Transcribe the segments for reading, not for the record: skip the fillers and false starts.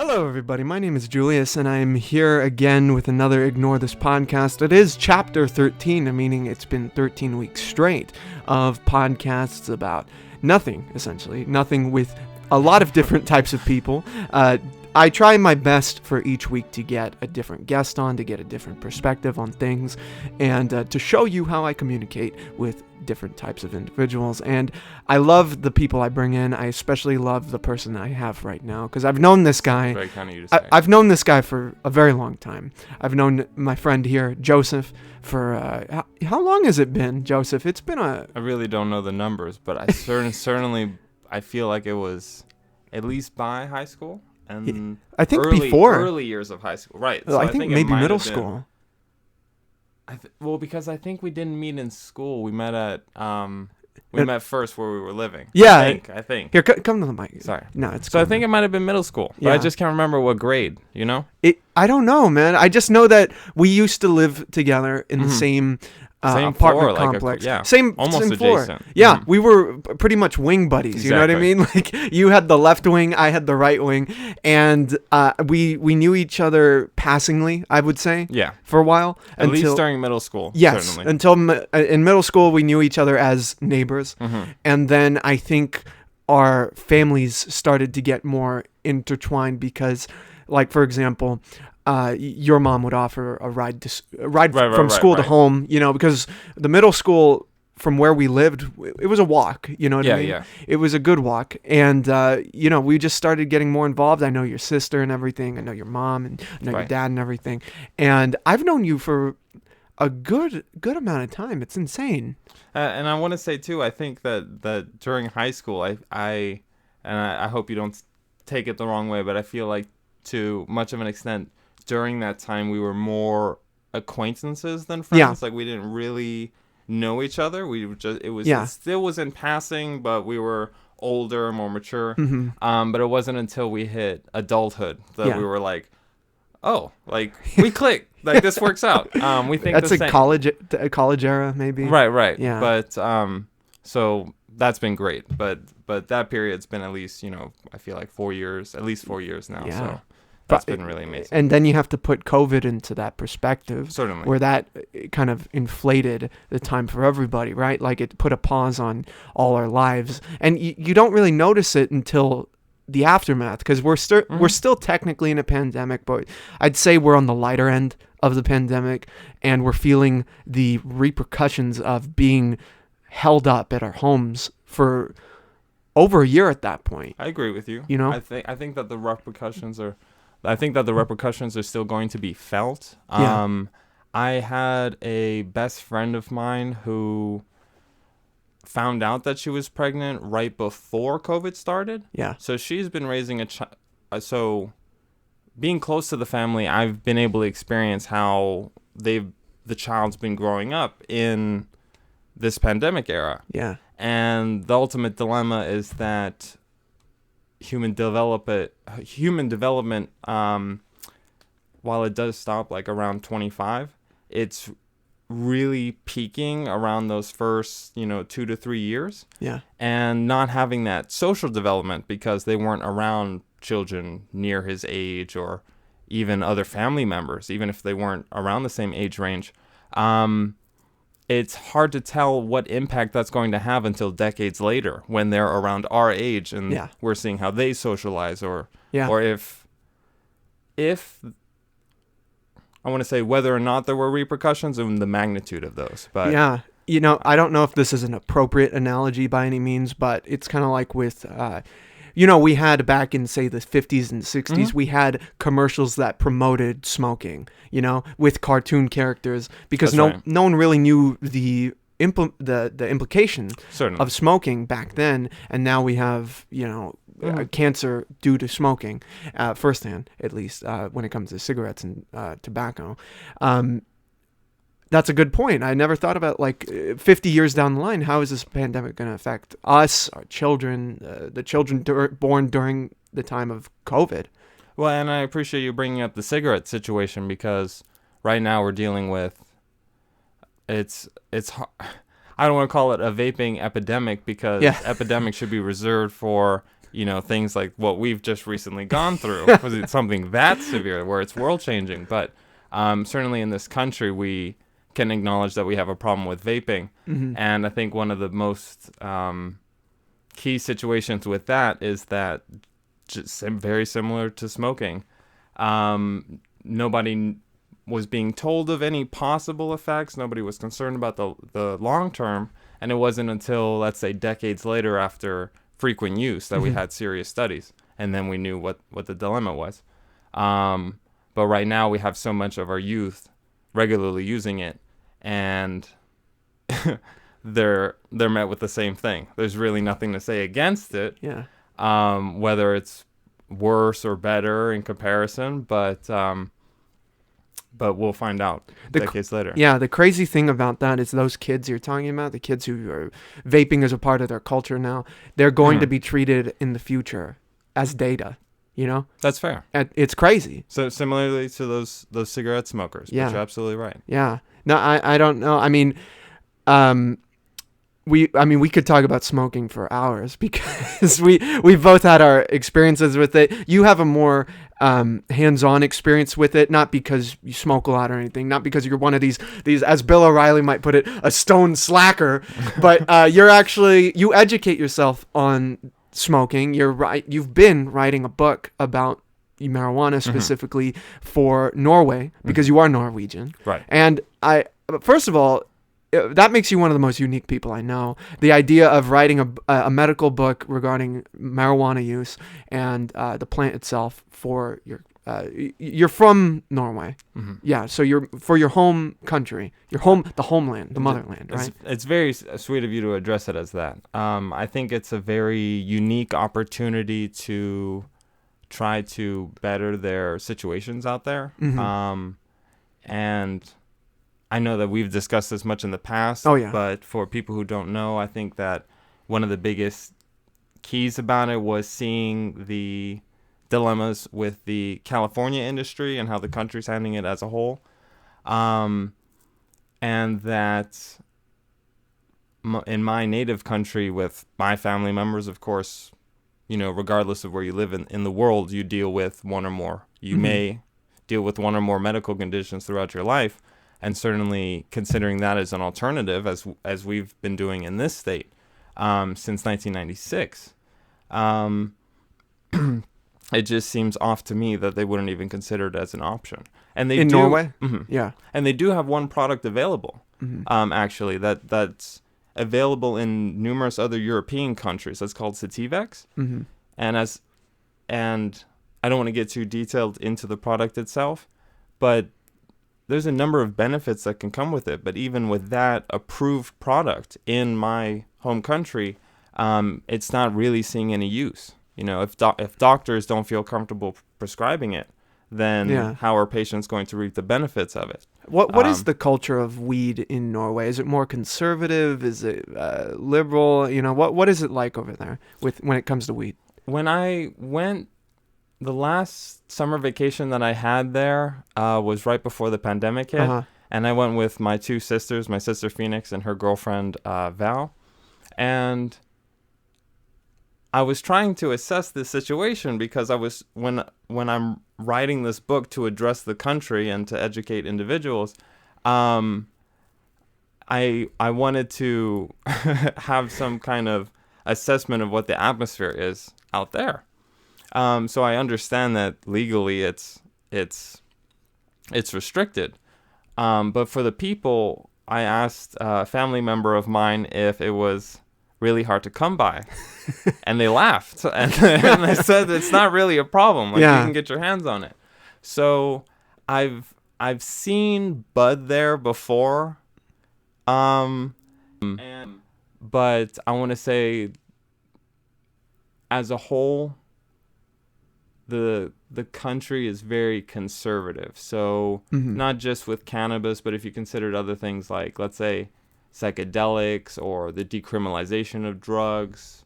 Hello, everybody. My name is Julius, and I'm here again with another Ignore This podcast. It is chapter 13, meaning it's been 13 weeks straight of podcasts about nothing, essentially. Nothing with a lot of different types of people. I try my best for each week to get a different guest on, to get a different perspective on things, and to show you how I communicate with different types of individuals. And I love the people I bring in. I especially love the person I have right now, because I've known this guy. Very kind of you to say. I've known this guy for a very long time. I've known my friend here, Joseph, for how long has it been, Joseph? It's been I really don't know the numbers, but I certainly I feel like it was at least by high school. And I think before early years of high school, right? So I think maybe middle school. Well, because I think we didn't meet in school. We met at met first where we were living. Yeah, I think. Here, come to the mic. Sorry. No, it's. So I think it might have been middle school, but I just can't remember what grade. You know? I don't know, man. I just know that we used to live together in the same apartment floor, complex. Almost same adjacent. Floor. Yeah, we were pretty much wing buddies. Exactly. You know what I mean? Like, you had the left wing, I had the right wing, and we knew each other passingly, I would say. Yeah. For a while. At least during middle school. Yes. Certainly. Until in middle school, we knew each other as neighbors, and then I think our families started to get more intertwined because, like, for example, your mom would offer a ride from school to home, you know, because the middle school from where we lived, it was a walk, you know what I mean? Yeah. It was a good walk. And, you know, we just started getting more involved. I know your sister and everything. I know your mom and I know your dad and everything. And I've known you for a good amount of time. It's insane. And I want to say, too, I think that during high school, I hope you don't take it the wrong way, but I feel like to much of an extent, during that time, we were more acquaintances than friends. Yeah. Like, we didn't really know each other. It still was in passing, but we were older, more mature. But it wasn't until we hit adulthood that we were like, oh, like, we click. Like, this works out. We think that's a college era, maybe. Right. Yeah. But so that's been great. But that period's been at least, you know, I feel like 4 years, at least 4 years now. Yeah. So that's been really amazing. And then you have to put COVID into that perspective. Certainly. Where that kind of inflated the time for everybody, right? Like, it put a pause on all our lives. And you don't really notice it until the aftermath, because we're still technically in a pandemic, but I'd say we're on the lighter end of the pandemic, and we're feeling the repercussions of being held up at our homes for over a year at that point. I agree with you. You know? I think that the repercussions are still going to be felt. Yeah. I had a best friend of mine who found out that she was pregnant right before COVID started. Yeah. So she's been raising a child. So being close to the family, I've been able to experience how the child's been growing up in this pandemic era. Yeah. And the ultimate dilemma is that human development, while it does stop like around 25, it's really peaking around those first, 2 to 3 years. Yeah. And not having that social development because they weren't around children near his age or even other family members, even if they weren't around the same age range. It's hard to tell what impact that's going to have until decades later when they're around our age and we're seeing how they socialize or if I want to say whether or not there were repercussions and the magnitude of those. But yeah, I don't know if this is an appropriate analogy by any means, but it's kind of like with we had back in, say, the 50s and 60s, we had commercials that promoted smoking, with cartoon characters, because no one really knew the implication of smoking back then. And now we have, cancer due to smoking, firsthand, at least, when it comes to cigarettes and tobacco. That's a good point. I never thought about, 50 years down the line, how is this pandemic going to affect us, our children, the children born during the time of COVID? Well, and I appreciate you bringing up the cigarette situation, because right now we're dealing with, it's I don't want to call it a vaping epidemic, because epidemic should be reserved for things like what we've just recently gone through. Was it something that severe where it's world changing? But certainly in this country, we can acknowledge that we have a problem with vaping. And I think one of the most key situations with that is that just very similar to smoking. Nobody was being told of any possible effects. Nobody was concerned about the long term. And it wasn't until, let's say, decades later after frequent use that we had serious studies. And then we knew what the dilemma was. But right now we have so much of our youth regularly using it. And they're met with the same thing. There's really nothing to say against it. Yeah. Whether it's worse or better in comparison, but we'll find out decades later. Yeah, the crazy thing about that is those kids you're talking about, the kids who are vaping as a part of their culture now, they're going to be treated in the future as data, That's fair. It's crazy. So similarly to those cigarette smokers, but you're absolutely right. Yeah. No, I don't know. I mean, we could talk about smoking for hours because we both had our experiences with it. You have a more hands-on experience with it, not because you smoke a lot or anything, not because you're one of these, as Bill O'Reilly might put it, a stone slacker, but you educate yourself on smoking. You've been writing a book about marijuana specifically for Norway because you are Norwegian. Right. And first of all, that makes you one of the most unique people I know. The idea of writing a medical book regarding marijuana use and the plant itself for you're from Norway. Yeah. So you're for your home country, the homeland, the motherland, right? It's very sweet of you to address it as that. I think it's a very unique opportunity to try to better their situations out there. And I know that we've discussed this much in the past, but for people who don't know, I think that one of the biggest keys about it was seeing the dilemmas with the California industry and how the country's handling it as a whole. And that in my native country with my family members, of course, regardless of where you live in the world, you deal with one or more. You may deal with one or more medical conditions throughout your life. And certainly considering that as an alternative, as we've been doing in this state since 1996, it just seems off to me that they wouldn't even consider it as an option. And they in do, Norway, yeah, and they do have one product available, actually that's available in numerous other European countries. That's called Sativex, and I don't want to get too detailed into the product itself, but there's a number of benefits that can come with it. But even with that approved product in my home country, it's not really seeing any use. If doctors don't feel comfortable prescribing it, then how are patients going to reap the benefits of it? What is the culture of weed in Norway? Is it more conservative? Is it liberal? What is it like over there when it comes to weed? When I went, the last summer vacation that I had there was right before the pandemic hit. And I went with my two sisters, my sister Phoenix and her girlfriend Val. And I was trying to assess the situation because I was when I'm writing this book to address the country and to educate individuals, I wanted to have some kind of assessment of what the atmosphere is out there. So I understand that legally it's restricted. But for the people, I asked a family member of mine if it was really hard to come by, and they laughed and they said it's not really a problem. You can get your hands on it. So I've seen bud there before, but I want to say as a whole, the country is very conservative. So not just with cannabis, but if you considered other things like, let's say, psychedelics or the decriminalization of drugs,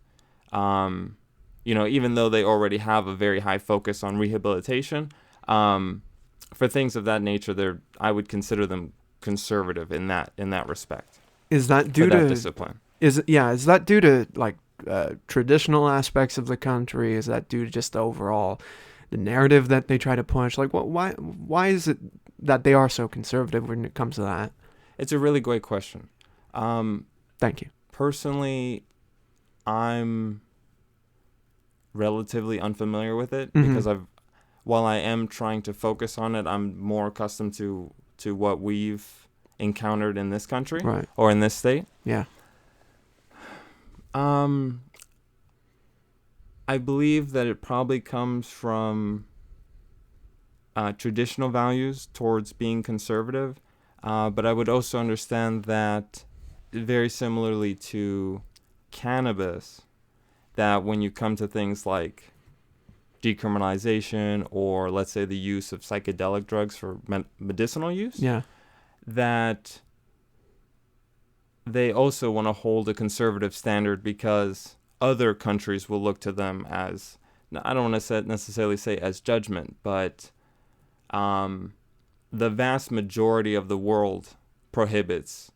even though they already have a very high focus on rehabilitation, for things of that nature, I would consider them conservative in that respect. Is that due to that discipline? Is that due to like traditional aspects of the country? Is that due to just the narrative that they try to push? Like, why is it that they are so conservative when it comes to that? It's a really great question. Thank you. Personally, I'm relatively unfamiliar with it Mm-hmm. because while I am trying to focus on it, I'm more accustomed to what we've encountered in this country, Right. or in this state. Yeah. I believe that it probably comes from traditional values towards being conservative, but I would also understand that very similarly to cannabis, that when you come to things like decriminalization, or let's say the use of psychedelic drugs for medicinal use, Yeah. that they also want to hold a conservative standard because other countries will look to them as, I don't want to necessarily say as judgment, but the vast majority of the world prohibits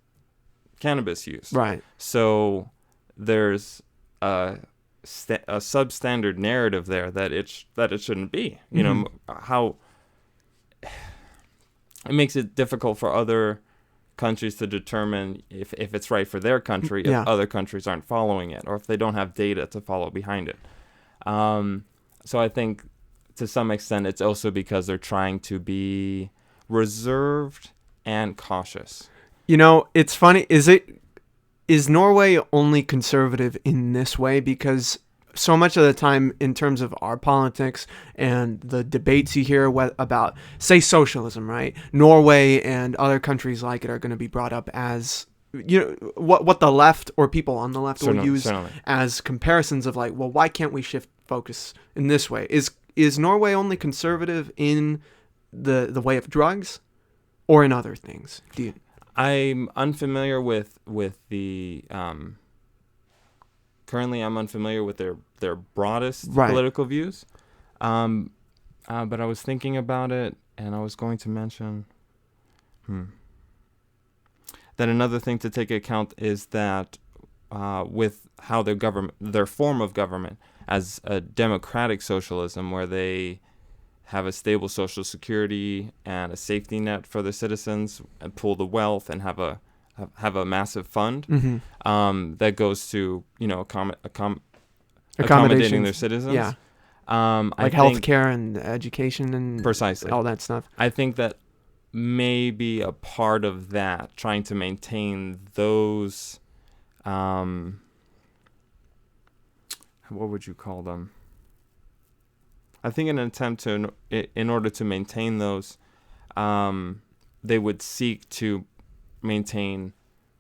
cannabis use. Right. So there's a substandard narrative there that it shouldn't be. You know, how it makes it difficult for other countries to determine if it's right for their country, if other countries aren't following it, or if they don't have data to follow behind it. So I think to some extent it's also because they're trying to be reserved and cautious. You know, it's funny. Is Norway only conservative in this way? Because so much of the time, in terms of our politics and the debates you hear about, say, socialism, right? Norway and other countries like it are going to be brought up as, you know, what the left or people on the left will use as comparisons of, like, well, why can't we shift focus in this way? Is Norway only conservative in the way of drugs, or in other things? I'm unfamiliar with the currently I'm unfamiliar with their broadest political views, but I was thinking about it, and I was going to mention that another thing to take into account is that with how their form of government as a democratic socialism, where they have a stable social security and a safety net for their citizens, and pool the wealth, and have a massive fund that goes to, you know, accommodating their citizens. Yeah. Like healthcare and education and precisely all that stuff. I think that may be a part of that, trying to maintain those, what would you call them? I think in an attempt in order to maintain those, they would seek to maintain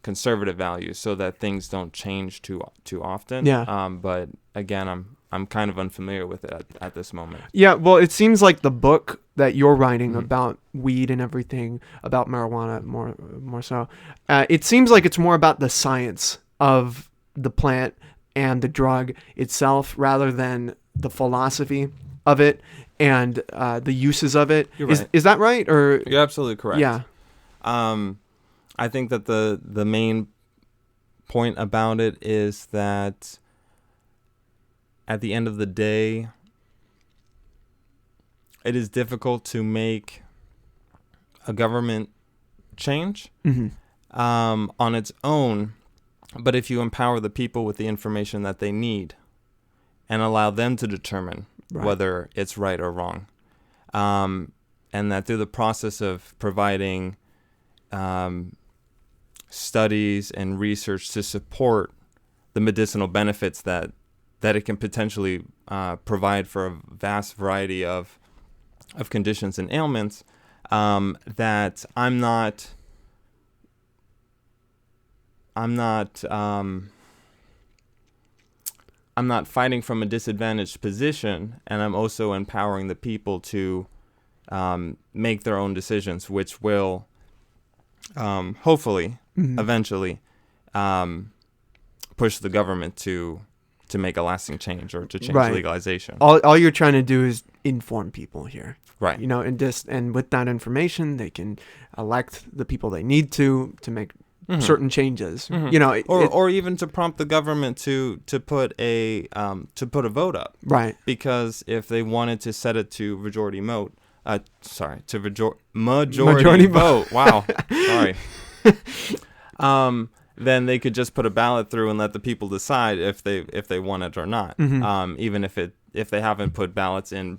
conservative values so that things don't change too often. Yeah. But again, I'm kind of unfamiliar with it at this moment. Yeah. Well, it seems like the book that you're writing about weed and everything, about marijuana more so, it seems like it's more about the science of the plant and the drug itself rather than the philosophy of it and the uses of it. You're right. Is that right? Or you're absolutely correct. Yeah. I think that the main point about it is that at the end of the day, it is difficult to make a government change on its own, but if you empower the people with the information that they need and allow them to determine whether it's right or wrong, and that through the process of providing studies and research to support the medicinal benefits that it can potentially provide for a vast variety of conditions and ailments, that I'm not fighting from a disadvantaged position, and I'm also empowering the people to make their own decisions, which will hopefully eventually push the government to make a lasting change, or to change legalization. All you're trying to do is inform people here. Right. You know, and with that information, they can elect the people they need to make certain changes. Mhm. You know, or even to prompt the government to put a vote up. right. Because if they wanted to set it to majority vote, majority Majority vote. Wow, sorry. Then they could just put a ballot through and let the people decide if they want it or not. Mhm. Even if they haven't put ballots in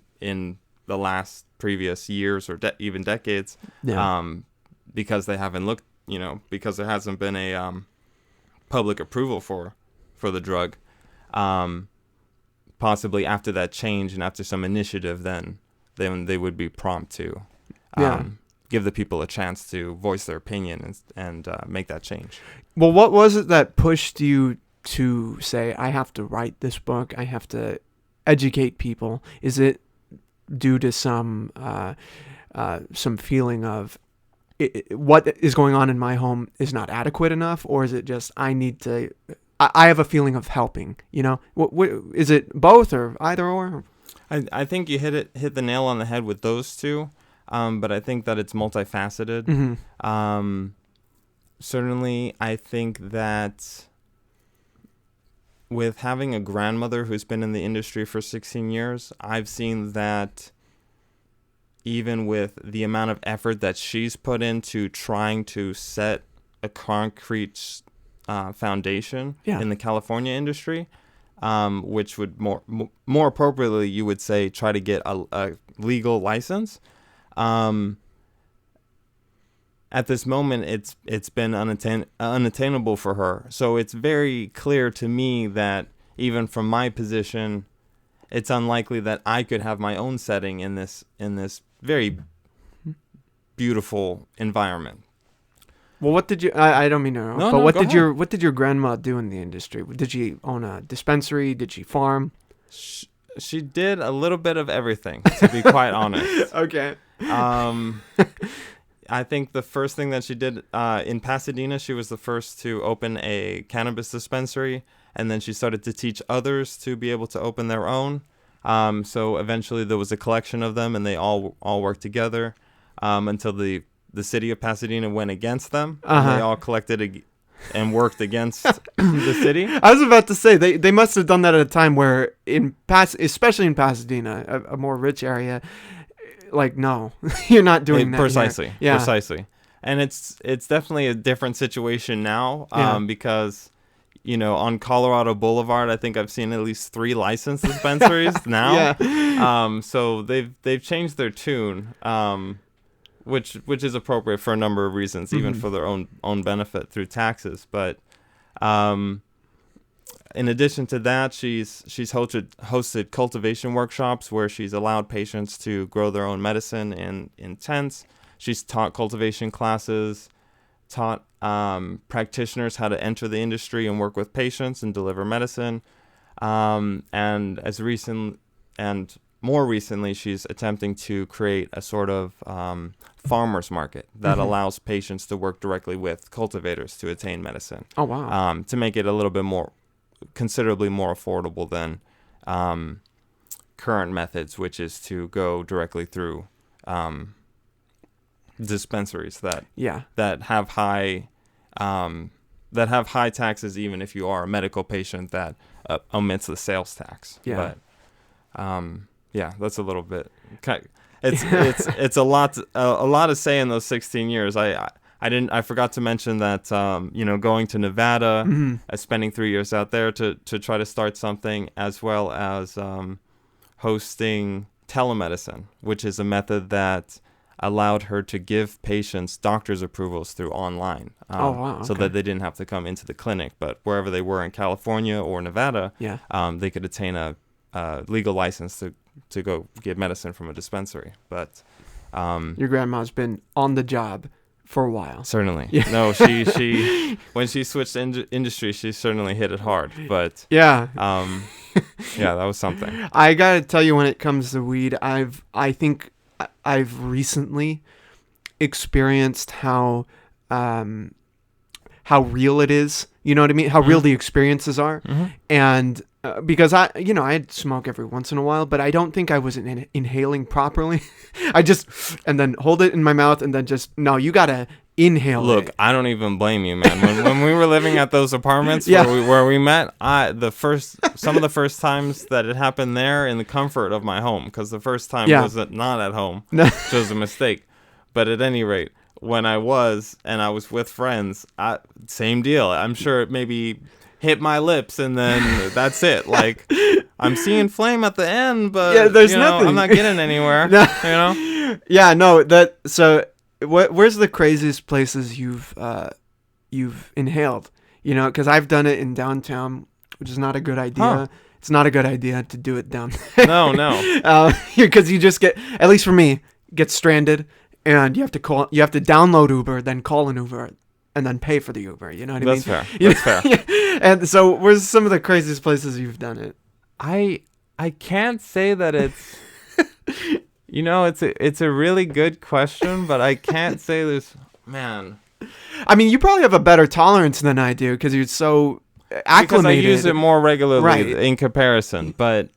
the last previous years or even decades, Yeah. because they haven't looked, because there hasn't been a public approval for the drug. Possibly after that change and after some initiative, then they would be prompt to give the people a chance to voice their opinion and make that change. Well, what was it that pushed you to say, I have to write this book, I have to educate people? Is it due to some feeling of what is going on in my home is not adequate enough, or is it just I have a feeling of helping? What is it, both or either or? I think you hit the nail on the head with those two, but I think that it's multifaceted. Mm-hmm. Certainly, I think that with having a grandmother who's been in the industry for 16 years, I've seen that even with the amount of effort that she's put into trying to set a concrete foundation in the California industry, which would more appropriately, you would say, try to get a legal license. At this moment, it's been unattainable for her. So it's very clear to me that even from my position, it's unlikely that I could have my own setting in this very beautiful environment. Well, what did you? I don't mean to interrupt, but what did your grandma do in the industry? Did she own a dispensary? Did she farm? She did a little bit of everything, to be quite honest. Okay. I think the first thing that she did in Pasadena, she was the first to open a cannabis dispensary, and then she started to teach others to be able to open their own. So eventually there was a collection of them, and they all worked together until the city of Pasadena went against them. And they all collected and worked against the city. I was about to say, they must have done that at a time where, especially in Pasadena, a more rich area, like, no, you're not doing that. Precisely. Here. Yeah. Precisely. And it's definitely a different situation now because, on Colorado Boulevard, I think I've seen at least 3 licensed dispensaries now. Yeah. So they've changed their tune, which is appropriate for a number of reasons, even for their own benefit through taxes. But in addition to that, she's hosted cultivation workshops where she's allowed patients to grow their own medicine in tents. She's taught cultivation classes, taught practitioners how to enter the industry and work with patients and deliver medicine. And more recently, she's attempting to create a sort of farmer's market that allows patients to work directly with cultivators to attain medicine. Oh, wow. To make it a little bit considerably more affordable than current methods, which is to go directly through dispensaries that have high taxes, even if you are a medical patient that omits the sales tax. Yeah. But that's a little bit. It's a lot to say in those 16 years. I forgot to mention that going to Nevada, spending 3 years out there to try to start something, as well as hosting telemedicine, which is a method that allowed her to give patients doctor's approvals through online. So that they didn't have to come into the clinic, but wherever they were in California or Nevada, they could attain a legal license to go get medicine from a dispensary. But your grandma's been on the job for a while. Certainly. Yeah. No, she when she switched industry, she certainly hit it hard. But that was something. I gotta tell you, when it comes to weed, I think I've recently experienced how real it is. You know what I mean? How real the experiences are. And because I'd smoke every once in a while, but I don't think I was inhaling properly. I just, and then hold it in my mouth and then just, no, you gotta inhale Look, it. I don't even blame you, man. When we were living at those apartments where we met, some of the first times that it happened there in the comfort of my home, because the first time was not at home, which was a mistake. But at any rate, when I was with friends, same deal. I'm sure it maybe hit my lips and then that's it. Like, I'm seeing flame at the end, but there's nothing. I'm not getting anywhere. No. You know? Yeah, no. So. Where's the craziest places you've inhaled? You know, because I've done it in downtown, which is not a good idea. Huh. It's not a good idea to do it down there. No. Because you just get, at least for me, get stranded, and you have to download Uber, then call an Uber, and then pay for the Uber. You know what I mean? That's fair. And so, where's some of the craziest places you've done it? I can't say that it's. You know, it's a really good question, but I can't say this, man. I mean, you probably have a better tolerance than I do because you're so acclimated. Because I use it more regularly in comparison. But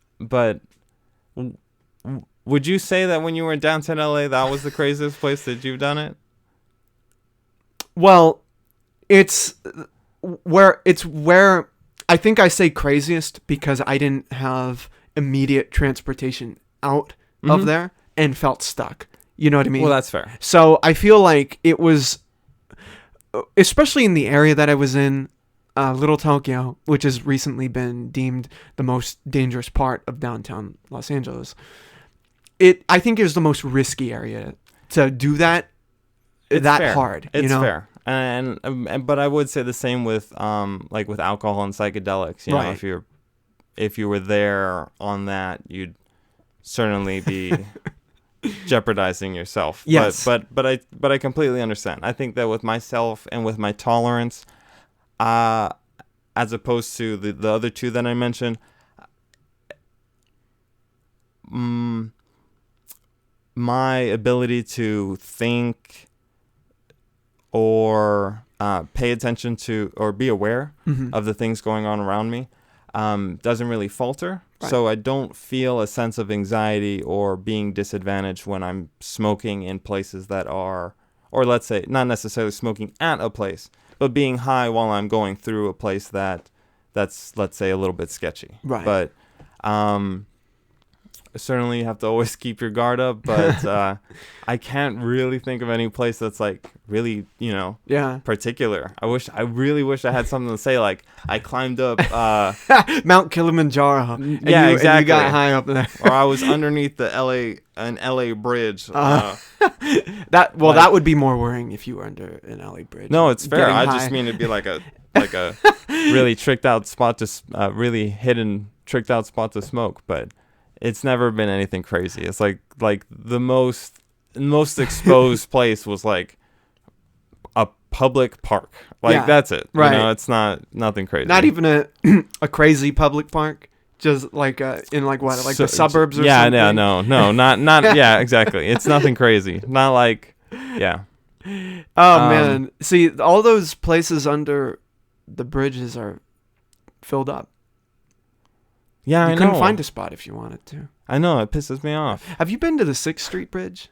would you say that when you were in downtown LA, that was the craziest place that you've done it? Well, it's where I think I say craziest because I didn't have immediate transportation out of there. And felt stuck. You know what I mean? Well, that's fair. So I feel like it was, especially in the area that I was in, Little Tokyo, which has recently been deemed the most dangerous part of downtown Los Angeles. I think it was the most risky area to do that. It's that fair. hard. It's you know? fair. And but I would say the same with like with alcohol and psychedelics. You know, if you were there on that, you'd certainly be jeopardizing yourself. Yes. But I completely understand. I think that with myself and with my tolerance, as opposed to the other two that I mentioned, my ability to think or pay attention to or be aware of the things going on around me doesn't really falter. Right. So I don't feel a sense of anxiety or being disadvantaged when I'm smoking in places that are, or let's say, not necessarily smoking at a place, but being high while I'm going through a place that's, let's say, a little bit sketchy. Right. But certainly you have to always keep your guard up, but I can't really think of any place that's like really, particular. I really wish I had something to say, like I climbed up Mount Kilimanjaro. And exactly. And you got high up there. Or I was underneath an LA bridge. That would be more worrying if you were under an LA bridge. No, it's fair. I just mean it'd be like a really tricked out spot to really hidden tricked out spot to smoke, but it's never been anything crazy. It's like the most exposed place was like a public park. That's it. Right. You know, it's nothing crazy. Not even a crazy public park. Just like in like what, like the suburbs or something. Yeah, no, not yeah, exactly. It's nothing crazy. Not like yeah. Oh man. See, all those places under the bridges are filled up. Yeah, I know. You couldn't find a spot if you wanted to. I know, it pisses me off. Have you been to the 6th Street Bridge?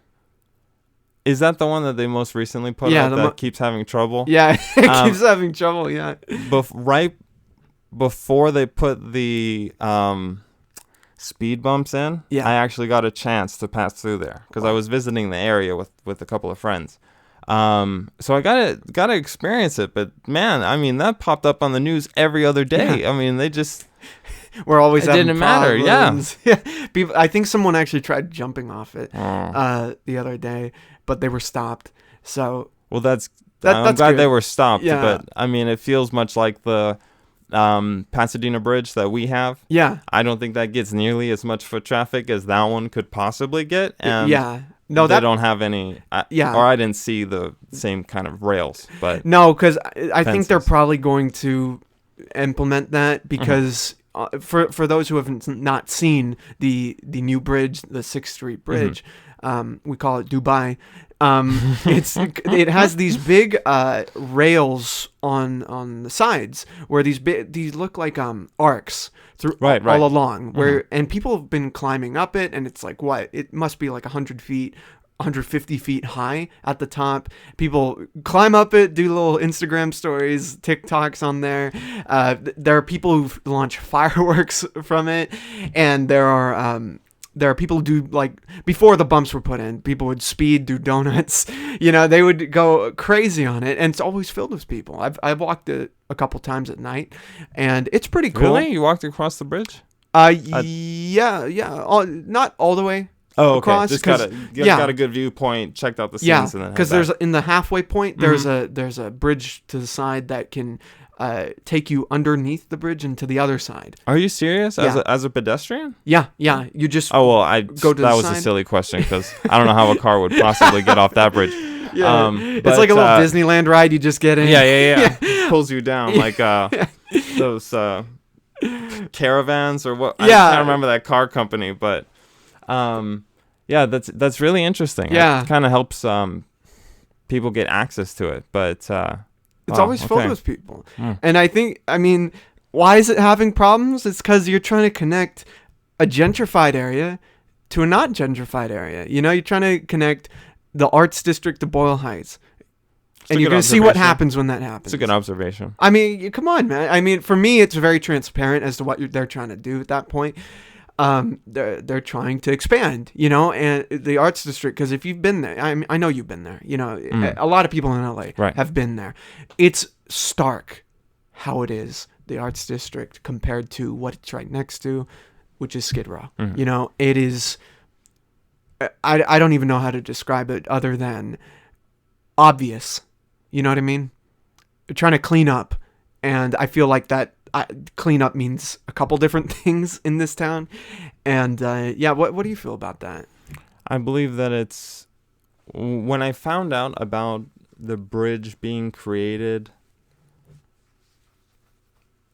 Is that the one that they most recently put up that keeps having trouble? Yeah, it keeps having trouble, yeah. Right before they put the speed bumps in, I actually got a chance to pass through there because I was visiting the area with a couple of friends. So I gotta experience it, but man, I mean, that popped up on the news every other day. Yeah. I mean, they just... We're always having didn't problems. matter, yeah. People, I think someone actually tried jumping off it the other day, but they were stopped. So I'm glad good. they were stopped. Yeah. But I mean, it feels much like the Pasadena Bridge that we have. Yeah. I don't think that gets nearly as much foot traffic as that one could possibly get. And no, they don't have any. Or I didn't see the same kind of rails. But no, because I think they're probably going to implement that because. For those who have not seen the new bridge, the 6th Street Bridge, we call it Dubai. It has these big rails on the sides where these look like arcs through all along. And people have been climbing up it, and it's like it must be like 100 feet 150 feet high at the top. People climb up it, do little Instagram stories, TikToks on there. There are people who launch fireworks from it, and there are people who do, like, before the bumps were put in, people would speed, do donuts. They would go crazy on it, and it's always filled with people. I've walked it a couple times at night, and it's pretty cool. Really? You walked across the bridge? Yeah. Not all the way. Oh, okay. Across, Just got a good viewpoint, checked out the scenes, and then because there's in the halfway point there's a bridge to the side that can take you underneath the bridge and to the other side. Are you serious? As a pedestrian? Yeah. You just go to the was side. A silly question because I don't know how a car would possibly get off that bridge. Yeah, it's like a little Disneyland ride. You just get in. Yeah. Pulls you down like those caravans or what? I can't remember that car company, but. That's really interesting. Yeah, it kind of helps people get access to it, but it's always filled with people. And I mean, why is it having problems? It's because you're trying to connect a gentrified area to a not gentrified area. You're trying to connect the arts district to Boyle Heights. And you're going to see what happens when that happens. It's a good observation. I mean, come on, man. I mean, for me, it's very transparent as to what they're trying to do at that point. They're trying to expand, and the arts district, because if you've been there, I know you've been there, a lot of people in LA have been there. It's stark how it is, the arts district, compared to what it's right next to, which is Skid Row. It is, I don't even know how to describe it other than obvious. You know what I mean? They're trying to clean up, and I feel like that cleanup means a couple different things in this town. And what do you feel about that? I believe that it's when I found out about the bridge being created,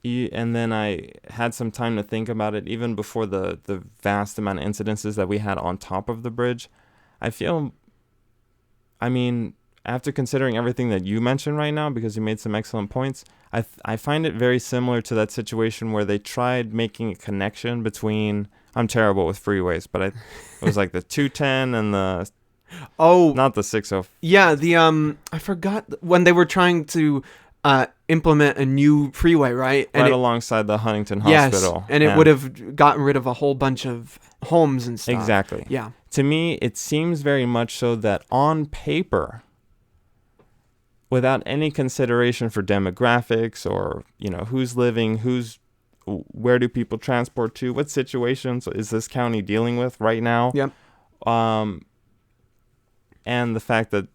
and then I had some time to think about it, even before the vast amount of incidences that we had on top of the bridge. After considering everything that you mentioned right now, because you made some excellent points, I find it very similar to that situation where they tried making a connection between, I'm terrible with freeways, but it was like the 210 and the, not the 60. Yeah, I forgot when they were trying to implement a new freeway, right? And alongside the Huntington Hospital. Yes, and it would have gotten rid of a whole bunch of homes and stuff. Exactly. Yeah. To me, it seems very much so that on paper, without any consideration for demographics or, who's living, where do people transport to, what situations is this county dealing with right now? Yep. And the fact that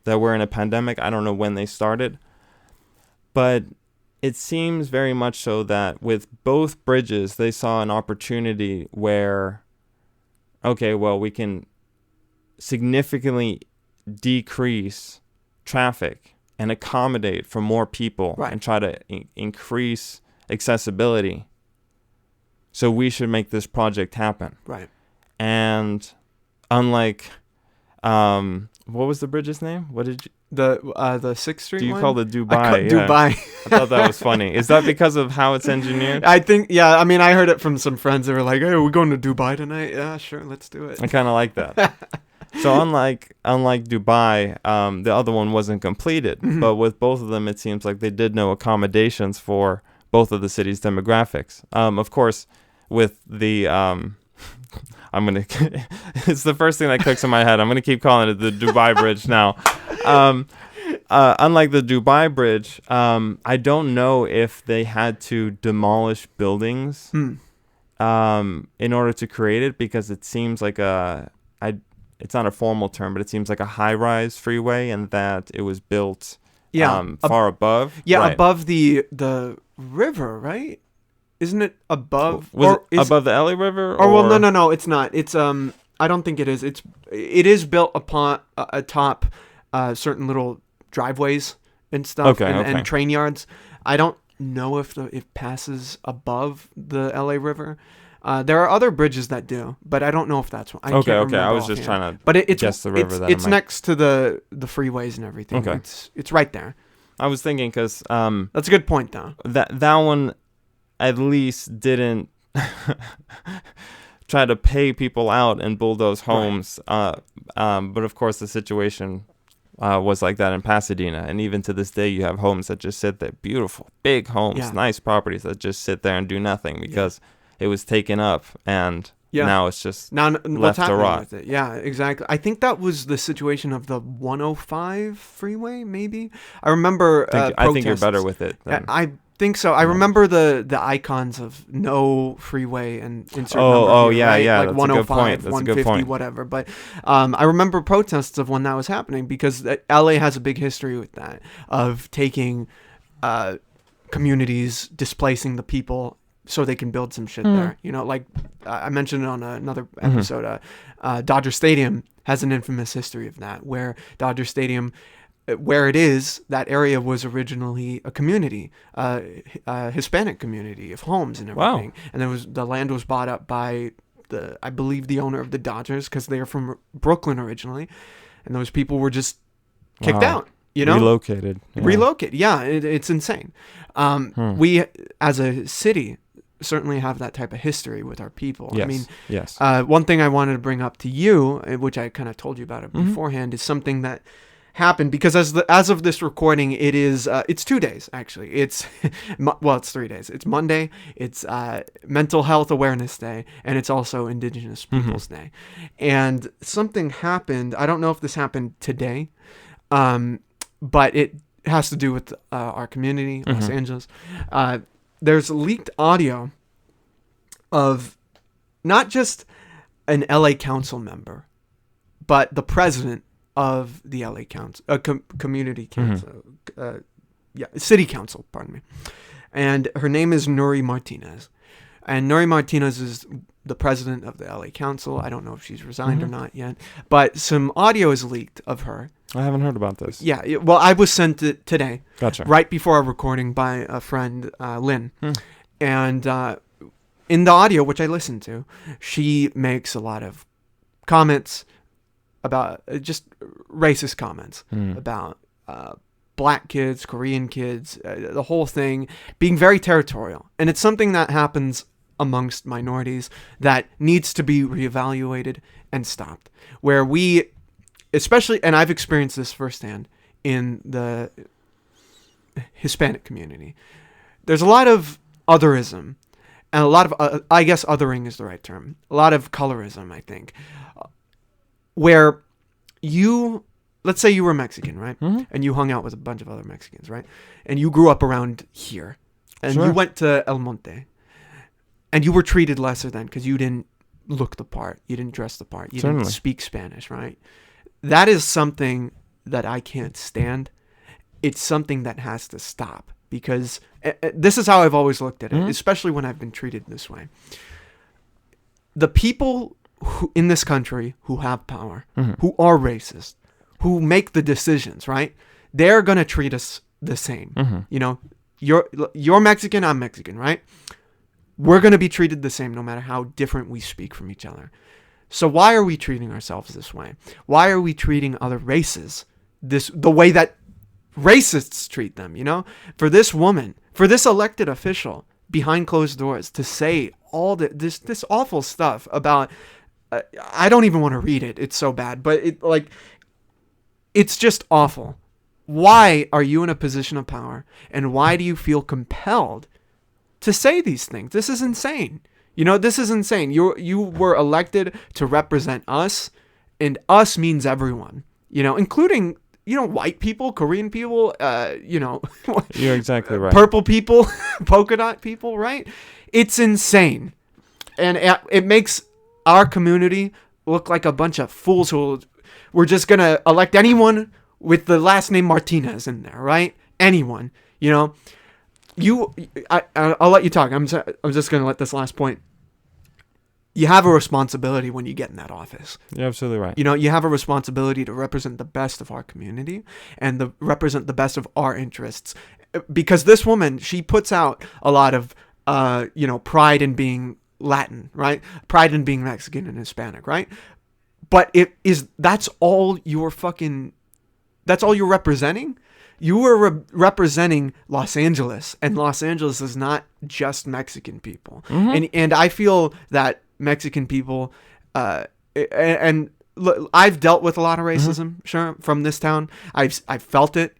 we're in a pandemic, I don't know when they started, but it seems very much so that with both bridges, they saw an opportunity where, okay, well, we can significantly decrease traffic and accommodate for more people, and try to increase accessibility. So we should make this project happen. Right. And unlike, what was the bridge's name? What did you? The 6th Street. Do you one? call it Dubai? Dubai. I thought that was funny. Is that because of how it's engineered? I think, yeah. I mean, I heard it from some friends that were like, "Hey, we're going to Dubai tonight." Yeah, sure, let's do it. I kind of like that. So unlike Dubai, the other one wasn't completed, but with both of them, it seems like they did no accommodations for both of the city's demographics. Of course, with the it's the first thing that clicks in my head. I'm gonna keep calling it the Dubai Bridge now. Unlike the Dubai Bridge, I don't know if they had to demolish buildings in order to create it, because it seems like it's not a formal term, but it seems like a high-rise freeway, and that it was built far above. Yeah, right. Above the river, right? Isn't it above? Above the LA River? No, it's not. It's I don't think it is. It is built upon atop certain little driveways and stuff, and train yards. I don't know if it passes above the LA River. There are other bridges that do, but I don't know if that's one. I can't remember I was just trying to guess the river. It's next to the freeways and everything. Okay. It's right there. I was thinking because that's a good point, though. That one at least didn't try to pay people out and bulldoze homes. Right. But of course, the situation was like that in Pasadena. And even to this day, you have homes that just sit there, beautiful, big homes, nice properties that just sit there and do nothing because it was taken up. And now it's just left to rot. With it? Yeah, exactly. I think that was the situation of the 105 freeway, maybe. I remember I think you're better with it. I think so. I remember the icons of no freeway and insert number here, right? Yeah. Like that's 105, that's 150, whatever. But I remember protests of when that was happening because LA has a big history with that, of taking communities, displacing the people so they can build some shit there. You know, like I mentioned on another episode, Dodger Stadium has an infamous history of that, where Dodger Stadium, where it is, that area was originally a community, a Hispanic community of homes and everything. Wow. And the land was bought up by I believe the owner of the Dodgers, because they are from Brooklyn originally, and those people were just kicked out. You know, relocated. Yeah, it's insane. We as a city certainly have that type of history with our people. Yes. I mean, one thing I wanted to bring up to you, which I kind of told you about it beforehand, is something that happened because as of this recording, it's 2 days actually. It's 3 days. It's Monday. It's Mental Health Awareness Day, and it's also Indigenous Peoples Day. And something happened. I don't know if this happened today, but it has to do with our community, Los Angeles. There's leaked audio of not just an LA council member, but the president of the LA council, community council, city council, pardon me. And her name is Nuri Martinez. And Nuri Martinez is the president of the LA council. I don't know if she's resigned or not yet, but some audio is leaked of her. I haven't heard about this. Yeah, well, I was sent it today. Gotcha. Right before our recording by a friend, Lynn. And in the audio, which I listened to, she makes a lot of comments about just racist comments about black kids, Korean kids, the whole thing, being very territorial. And it's something that happens amongst minorities that needs to be reevaluated and stopped. Where we, especially, and I've experienced this firsthand in the Hispanic community, there's a lot of otherism and a lot of, I guess othering is the right term, a lot of colorism, I think, where let's say you were Mexican, right? And you hung out with a bunch of other Mexicans, right? And you grew up around here and you went to El Monte and you were treated lesser than because you didn't look the part, you didn't dress the part, you didn't speak Spanish, right? That is something that I can't stand. It's something that has to stop because this is how I've always looked at it, especially when I've been treated this way. The people in this country who have power, who are racist, who make the decisions, right? They're going to treat us the same. You know, you're Mexican, I'm Mexican, right? We're going to be treated the same no matter how different we speak from each other. So why are we treating ourselves this way? Why are we treating other races the way that racists treat them, you know? For this woman, for this elected official behind closed doors to say all this awful stuff about I don't even want to read it. It's so bad, but it's just awful. Why are you in a position of power and why do you feel compelled to say these things? This is insane. You know, this is insane. You were elected to represent us, and us means everyone, you know, including, you know, white people, Korean people, you know, you're exactly right. Purple people, polka dot people, right? It's insane. And it makes our community look like a bunch of fools who we're just going to elect anyone with the last name Martinez in there, right? Anyone, you know. I'll let you talk. I'm just going to let this last point. You have a responsibility when you get in that office. You're absolutely right. You know, you have a responsibility to represent the best of our community and represent the best of our interests. Because this woman, she puts out a lot of, you know, pride in being Latin, right? Pride in being Mexican and Hispanic, right? But that's all you're representing? You were representing Los Angeles, and Los Angeles is not just Mexican people. And I feel that Mexican people, and look, I've dealt with a lot of racism, sure, from this town. I've felt it,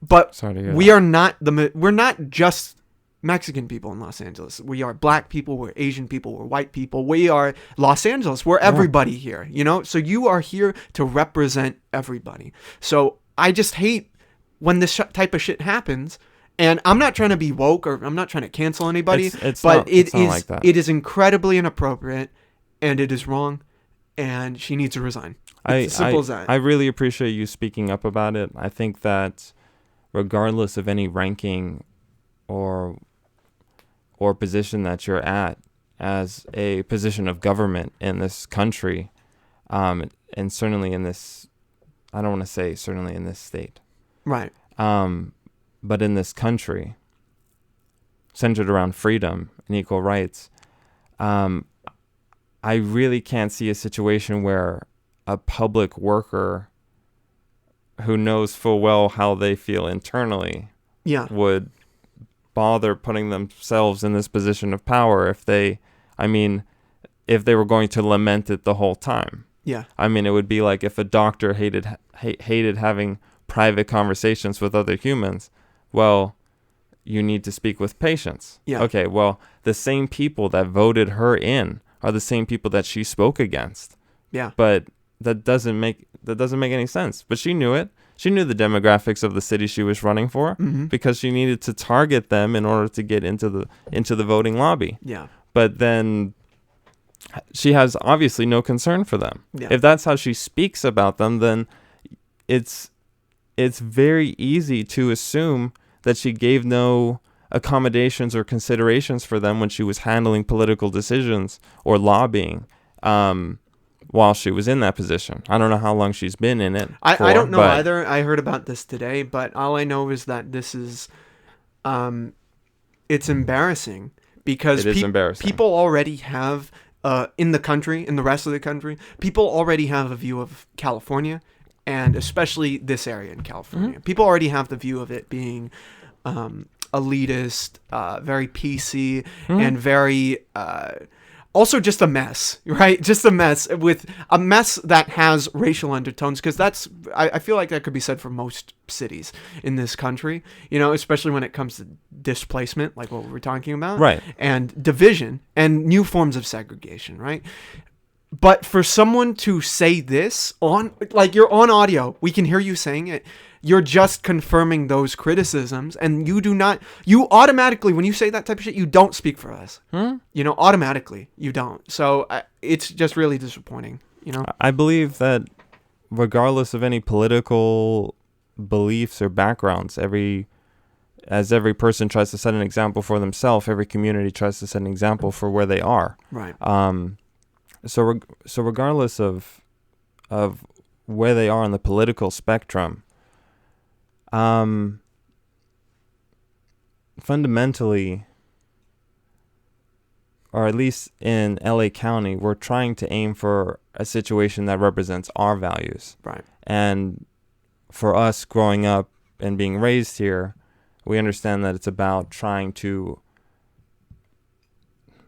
but Sorry to hear we that. are we're not just Mexican people in Los Angeles. We are black people, we're Asian people, we're white people. We are Los Angeles. We're everybody here, So you are here to represent everybody. So I just hate when this type of shit happens. And I'm not trying to be woke, or I'm not trying to cancel anybody, It's but not, it's not like that. it is incredibly inappropriate, and it is wrong, and she needs to resign. It's as simple as that. I really appreciate you speaking up about it. I think that regardless of any ranking or position that you're at as a position of government in this country, and certainly in this, I don't want to say certainly in this state, Right. but in this country, centered around freedom and equal rights, I really can't see a situation where a public worker who knows full well how they feel internally would bother putting themselves in this position of power if they were going to lament it the whole time. Yeah. It would be like if a doctor hated having private conversations with other humans. Well, you need to speak with patients. Yeah. Okay, well, the same people that voted her in are the same people that she spoke against. Yeah. But that doesn't make any sense. But she knew it. She knew the demographics of the city she was running for, because she needed to target them in order to get into the voting lobby. Yeah. But then she has obviously no concern for them. Yeah. If that's how she speaks about them, then it's very easy to assume that she gave no accommodations or considerations for them when she was handling political decisions or lobbying while she was in that position. I don't know how long she's been in it. I don't know either. I heard about this today, but all I know is that this is, it's embarrassing because it is embarrassing. People already have, in the rest of the country, people already have a view of California, and especially this area in California. People already have the view of it being elitist, very PC, and very also just a mess, right? Just a mess that has racial undertones, because I feel like that could be said for most cities in this country, especially when it comes to displacement, like what we were talking about, right? And division and new forms of segregation, right? But for someone to say this you're on audio, we can hear you saying it. You're just confirming those criticisms, and you automatically, when you say that type of shit, you don't speak for us. Automatically, you don't. So it's just really disappointing, I believe that regardless of any political beliefs or backgrounds, as every person tries to set an example for themselves, every community tries to set an example for where they are. Right. So regardless of where they are on the political spectrum, fundamentally, or at least in LA County, we're trying to aim for a situation that represents our values. Right. And for us growing up and being raised here, we understand that it's about trying to,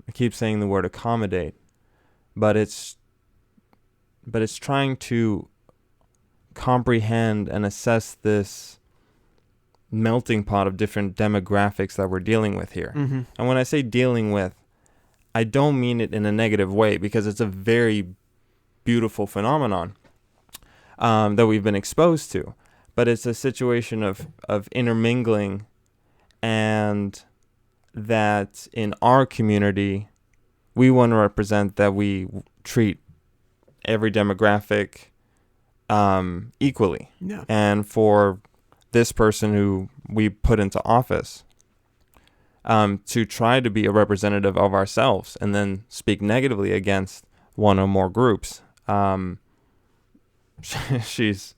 I keep saying the word accommodate, but it's trying to comprehend and assess this melting pot of different demographics that we're dealing with here. Mm-hmm. And when I say dealing with, I don't mean it in a negative way, because it's a very beautiful phenomenon that we've been exposed to. But it's a situation of intermingling, and that in our community, we want to represent that we treat every demographic equally. Yeah. And for this person who we put into office, to try to be a representative of ourselves and then speak negatively against one or more groups, she's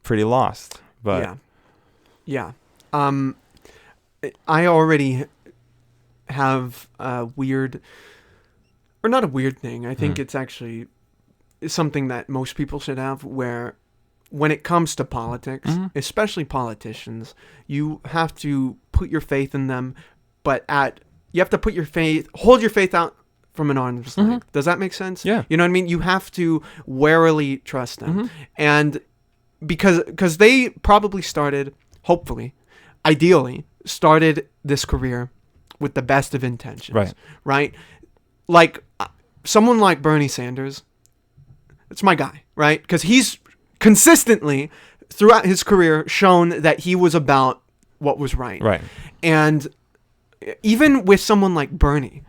pretty lost. But yeah. I already have a weird, or not a weird thing. I think it's actually something that most people should have, where when it comes to politics, especially politicians, you have to put your faith in them, but at you have to hold your faith out from an arm's length. Does that make sense? Yeah. You know what I mean? You have to warily trust them. And because they probably hopefully, ideally, started this career with the best of intentions. Right? Like, someone like Bernie Sanders, it's my guy, right? Because he's consistently, throughout his career, shown that he was about what was right. Right. And even with someone like Bernie,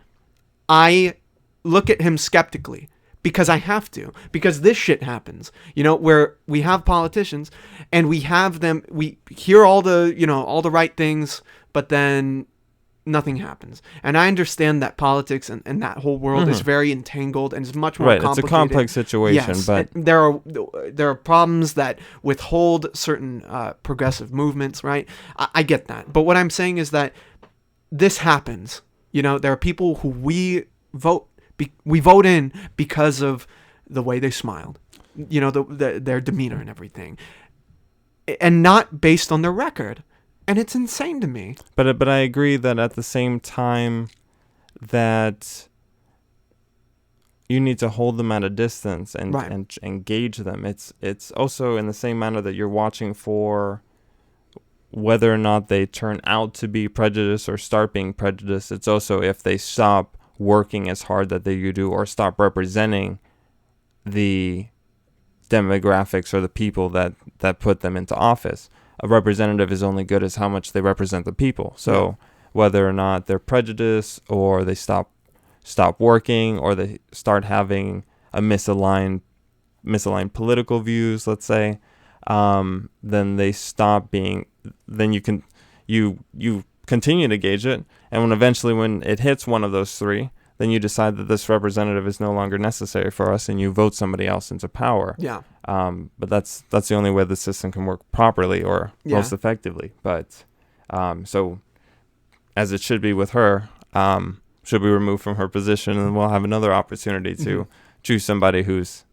I look at him skeptically because I have to, because this shit happens, where we have politicians and we hear all the right things, but then nothing happens. And I understand that politics and that whole world is very entangled and is much more complicated. It's a complex situation, yes, but there are problems that withhold certain progressive movements, right? I get that. But what I'm saying is that this happens. There are people who we vote in because of the way they smiled, their demeanor and everything, and not based on their record. And it's insane to me. But I agree that at the same time that you need to hold them at a distance and engage them. It's also in the same manner that you're watching for whether or not they turn out to be prejudiced or start being prejudiced. It's also if they stop working as hard that they do or stop representing the demographics or the people that put them into office. A representative is only good as how much they represent the people. So whether or not they're prejudiced or they stop working or they start having a misaligned political views, let's say, then they stop being. Then you continue to gauge it, and when it hits one of those three, then you decide that this representative is no longer necessary for us, and you vote somebody else into power. Yeah. But that's the only way the system can work properly or most effectively. But so, as it should be with her, should be removed from her position, and we'll have another opportunity to choose somebody who's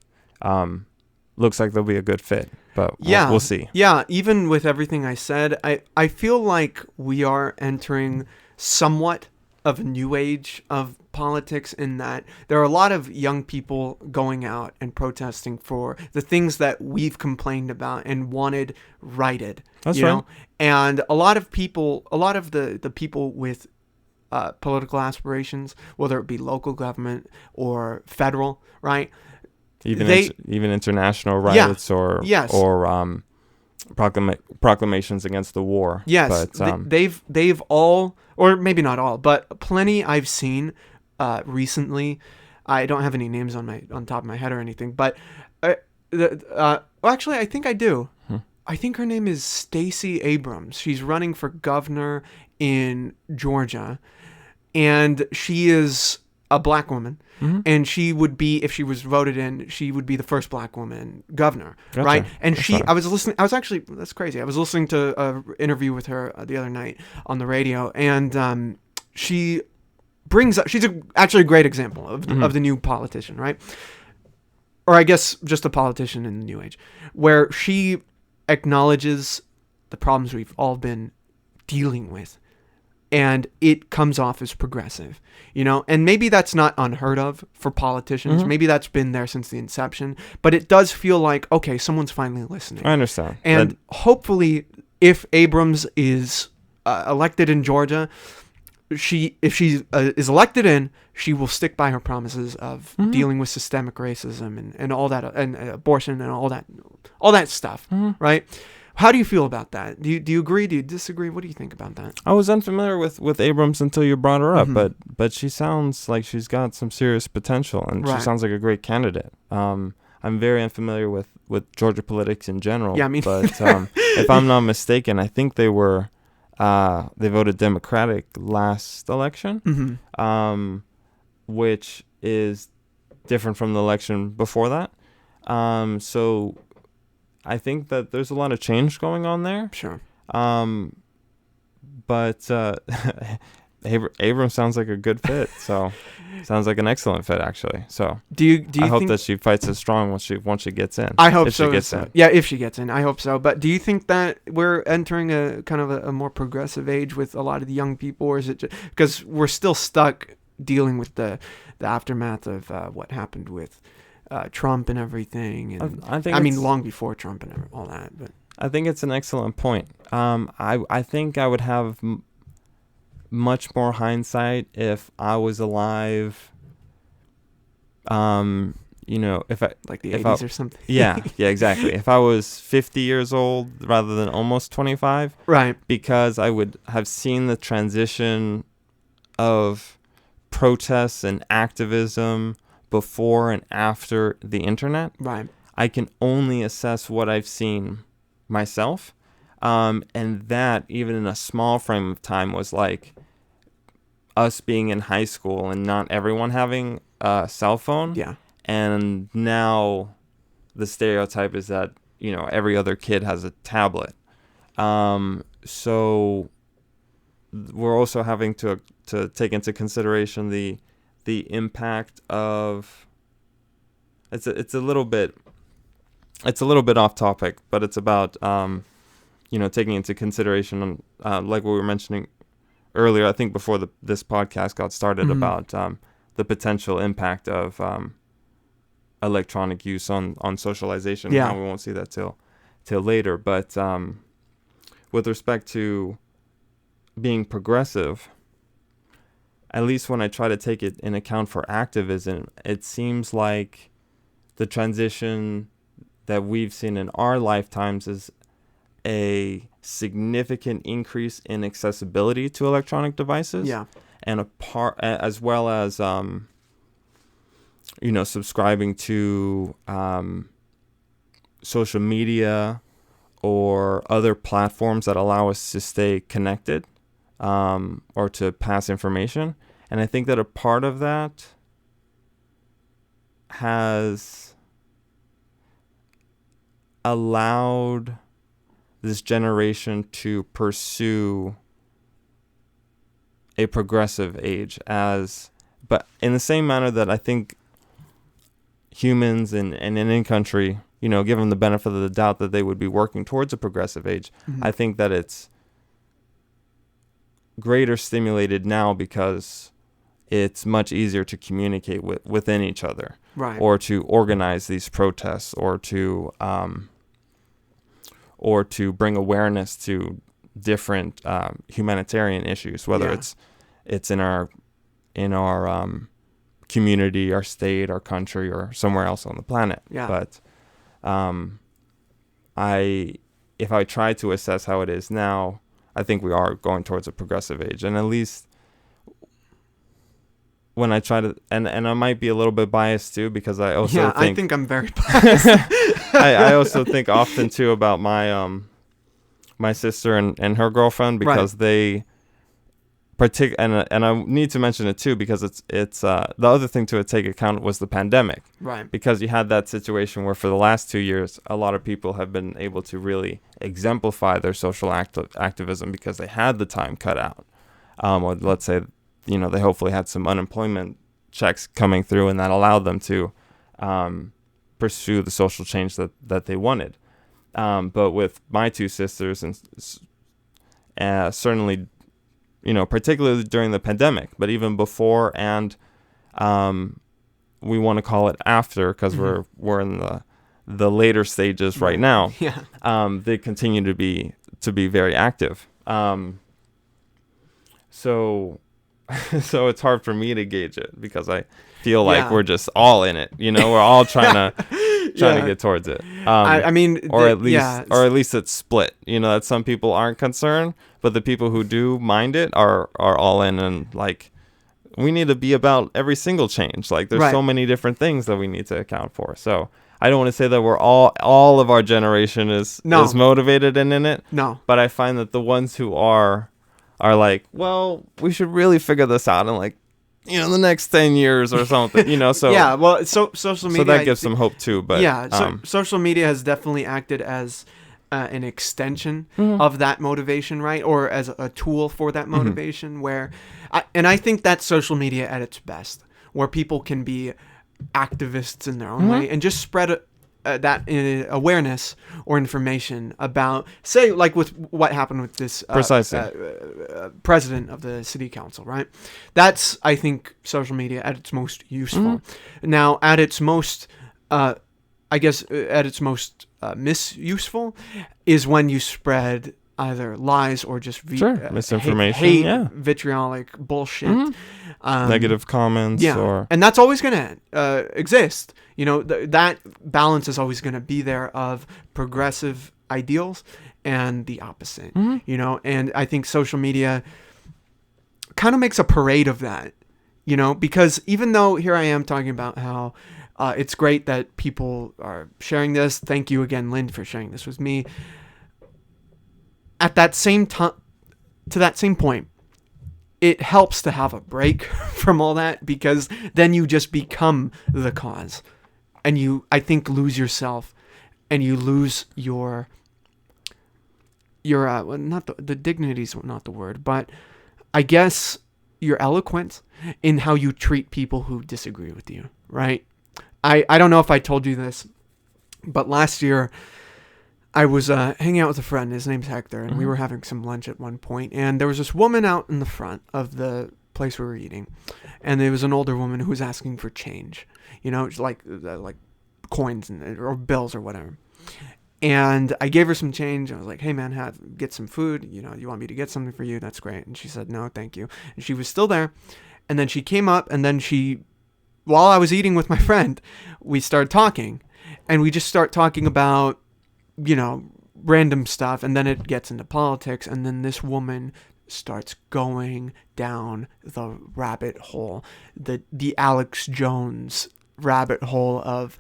looks like they'll be a good fit. But we'll see. Yeah, even with everything I said, I feel like we are entering somewhat of a new age of politics, in that there are a lot of young people going out and protesting for the things that we've complained about and wanted righted. That's right. And a lot of the people with political aspirations, whether it be local government or federal, right? Even international riots or proclamations against the war. Yes, but, they've all, or maybe not all, but plenty I've seen recently. I don't have any names on top of my head or anything, but actually I think I do. I think her name is Stacey Abrams. She's running for governor in Georgia, and she is a black woman. And she would be, if she was voted in, she would be the first black woman governor, right? And that's crazy. I was listening to an interview with her the other night on the radio, and she brings up, she's actually a great example of the new politician, right? Or I guess just a politician in the new age, where she acknowledges the problems we've all been dealing with. And it comes off as progressive, and maybe that's not unheard of for politicians. Maybe that's been there since the inception, but it does feel like, okay, someone's finally listening. I understand. And hopefully, if Abrams is elected in Georgia, if she is elected in, she will stick by her promises of dealing with systemic racism and all that, and abortion and all that stuff, right? How do you feel about that? Do you agree? Do you disagree? What do you think about that? I was unfamiliar with Abrams until you brought her up, but she sounds like she's got some serious potential, and she sounds like a great candidate. I'm very unfamiliar with Georgia politics in general. Yeah, but if I'm not mistaken, I think they voted Democratic last election, which is different from the election before that. So I think that there's a lot of change going on there. Sure. But Abram sounds like a good fit. So sounds like an excellent fit, actually. So Do you I hope think that she fights as strong once she gets in. I hope if so. She gets in. Yeah, if she gets in, I hope so. But do you think that we're entering a kind of a more progressive age with a lot of the young people, or is it just because we're still stuck dealing with the aftermath of what happened with Trump and everything? And I mean, long before Trump and all that. But I think it's an excellent point. I think I would have much more hindsight if I was alive. If I like the 80s or something. Yeah, exactly. If I was 50 years old rather than almost 25, right? Because I would have seen the transition of protests and activism before and after the internet. Right. I can only assess what I've seen myself, and that even in a small frame of time was like us being in high school and not everyone having a cell phone. Yeah. And now the stereotype is that, every other kid has a tablet. So we're also having to take into consideration the impact of it's a little bit off topic, but it's about taking into consideration like we were mentioning earlier, I think before this podcast got started, mm-hmm. about the potential impact of electronic use on socialization. Yeah. Now we won't see that till later. But with respect to being progressive, at least when I try to take it in account for activism, it seems like the transition that we've seen in our lifetimes is a significant increase in accessibility to electronic devices. Yeah. And as well as subscribing to social media or other platforms that allow us to stay connected or to pass information. And I think that a part of that has allowed this generation to pursue a progressive age, but in the same manner that I think humans in any country, give them the benefit of the doubt that they would be working towards a progressive age. Mm-hmm. I think that it's greater stimulated now because it's much easier to communicate within each other, right? Or to organize these protests, or to bring awareness to different humanitarian issues, whether it's in our community, our state, our country, or somewhere else on the planet. Yeah. But if I try to assess how it is now, I think we are going towards a progressive age. And at least when I try to, and I might be a little bit biased too, because I also I think I'm very biased. I also think often too about my my sister and her girlfriend, because they and I need to mention it too, because it's the other thing to take account was the pandemic, right? Because you had that situation where for the last 2 years, a lot of people have been able to really exemplify their social activism because they had the time cut out, or let's say, they hopefully had some unemployment checks coming through, and that allowed them to pursue the social change that they wanted. But with my two sisters, and certainly, particularly during the pandemic, but even before, and we want to call it after, because mm-hmm. we're in the later stages right now. Yeah. They continue to be very active. So it's hard for me to gauge it, because I feel like we're just all in it. We're all trying to get towards it. I mean, or at least it's split. That some people aren't concerned, but the people who do mind it are all in, and like, we need to be about every single change. Like, there's so many different things that we need to account for. So I don't want to say that we're all of our generation is motivated and in it. No. But I find that the ones who are like, well, we should really figure this out in, like, the next 10 years or something, so. Yeah, well, social media. So that gives some hope too, but. Yeah, social media has definitely acted as an extension of that motivation, right? Or as a tool for that motivation, I think that's social media at its best, where people can be activists in their own way and just spread that awareness or information about, say, like with what happened with this president of the city council, right? That's, I think, social media at its most useful. Now, at its most, I guess, at its most misuseful is when you spread either lies or just misinformation, hate, vitriolic bullshit, negative comments, and that's always going to exist. You know, that balance is always going to be there of progressive ideals and the opposite. You know, and I think social media kind of makes a parade of that. You know, because even though here I am talking about how it's great that people are sharing this. Thank you again, Lynn, for sharing this with me. At that same time, to that same point, it helps to have a break from all that, because then you just become the cause, and you, I think, lose yourself, and you lose your not the dignity's not the word, but I guess your eloquence in how you treat people who disagree with you, right? I don't know if I told you this, but last year I was hanging out with a friend. His name's Hector, and we were having some lunch at one point, and there was this woman out in the front of the place we were eating, and there was an older woman who was asking for change, you know, like coins or bills or whatever. And I gave her some change. I was like, hey man, get some food. You know, you want me to get something for you? That's great. And she said, no, thank you. And she was still there. And then she came up, and then while I was eating with my friend, we started talking, and we just start talking about, you know, random stuff. And then it gets into politics. And then this woman starts going down the rabbit hole, the Alex Jones rabbit hole of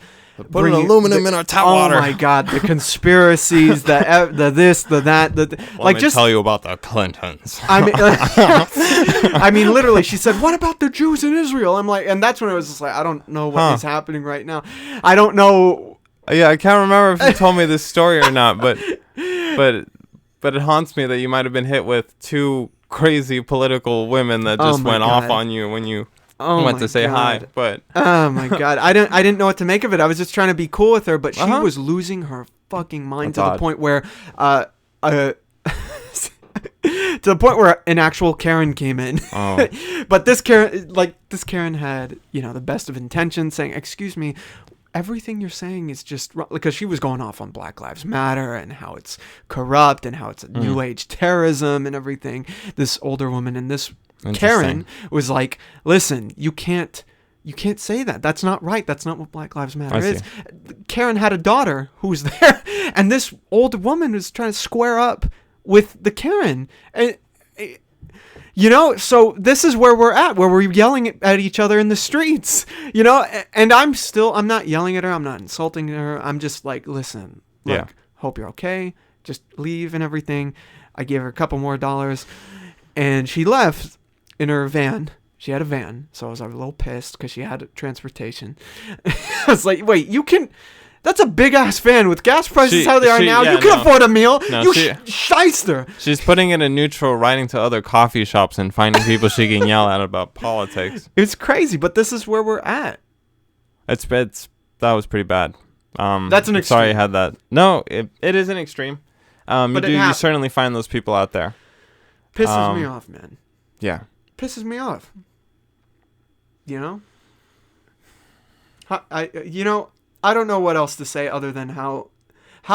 putting aluminum in our tap water. Oh my God, the conspiracies, the this, the that, Let me tell you about the Clintons. I mean, literally, she said, "What about the Jews in Israel?" I'm like, and that's when I was just like, I don't know what is happening right now. I don't know. Yeah, I can't remember if you told me this story or not, but it haunts me that you might have been hit with two crazy political women that just went off on you when you went to say hi. But oh my God, I didn't know what to make of it. I was just trying to be cool with her, but she was losing her fucking mind to the point where an actual Karen came in. But this Karen had, you know, the best of intentions, saying, "Excuse me, everything you're saying is just," because she was going off on Black Lives Matter and how it's corrupt and how it's a new age terrorism and everything. This older woman and this Karen was like, "Listen, you can't say that. That's not right. That's not what Black Lives Matter is." Karen had a daughter who was there, and this old woman was trying to square up with the Karen. And, you know, so this is where we're at, where we're yelling at each other in the streets, you know, and I'm not yelling at her. I'm not insulting her. I'm just like, listen, look, hope you're okay. Just leave and everything. I gave her a couple more dollars, and she left in her van. She had a van, so I was a little pissed because she had transportation. I was like, wait, that's a big-ass van with gas prices how they are now. You can afford a meal. No, shyster. She's putting it in neutral, writing to other coffee shops and finding people she can yell at about politics. It's crazy, but this is where we're at. That was pretty bad. That's an extreme. Sorry I had that. No, it is an extreme. You certainly find those people out there. Pisses me off, man. Yeah. Pisses me off. You know? I don't know what else to say other than how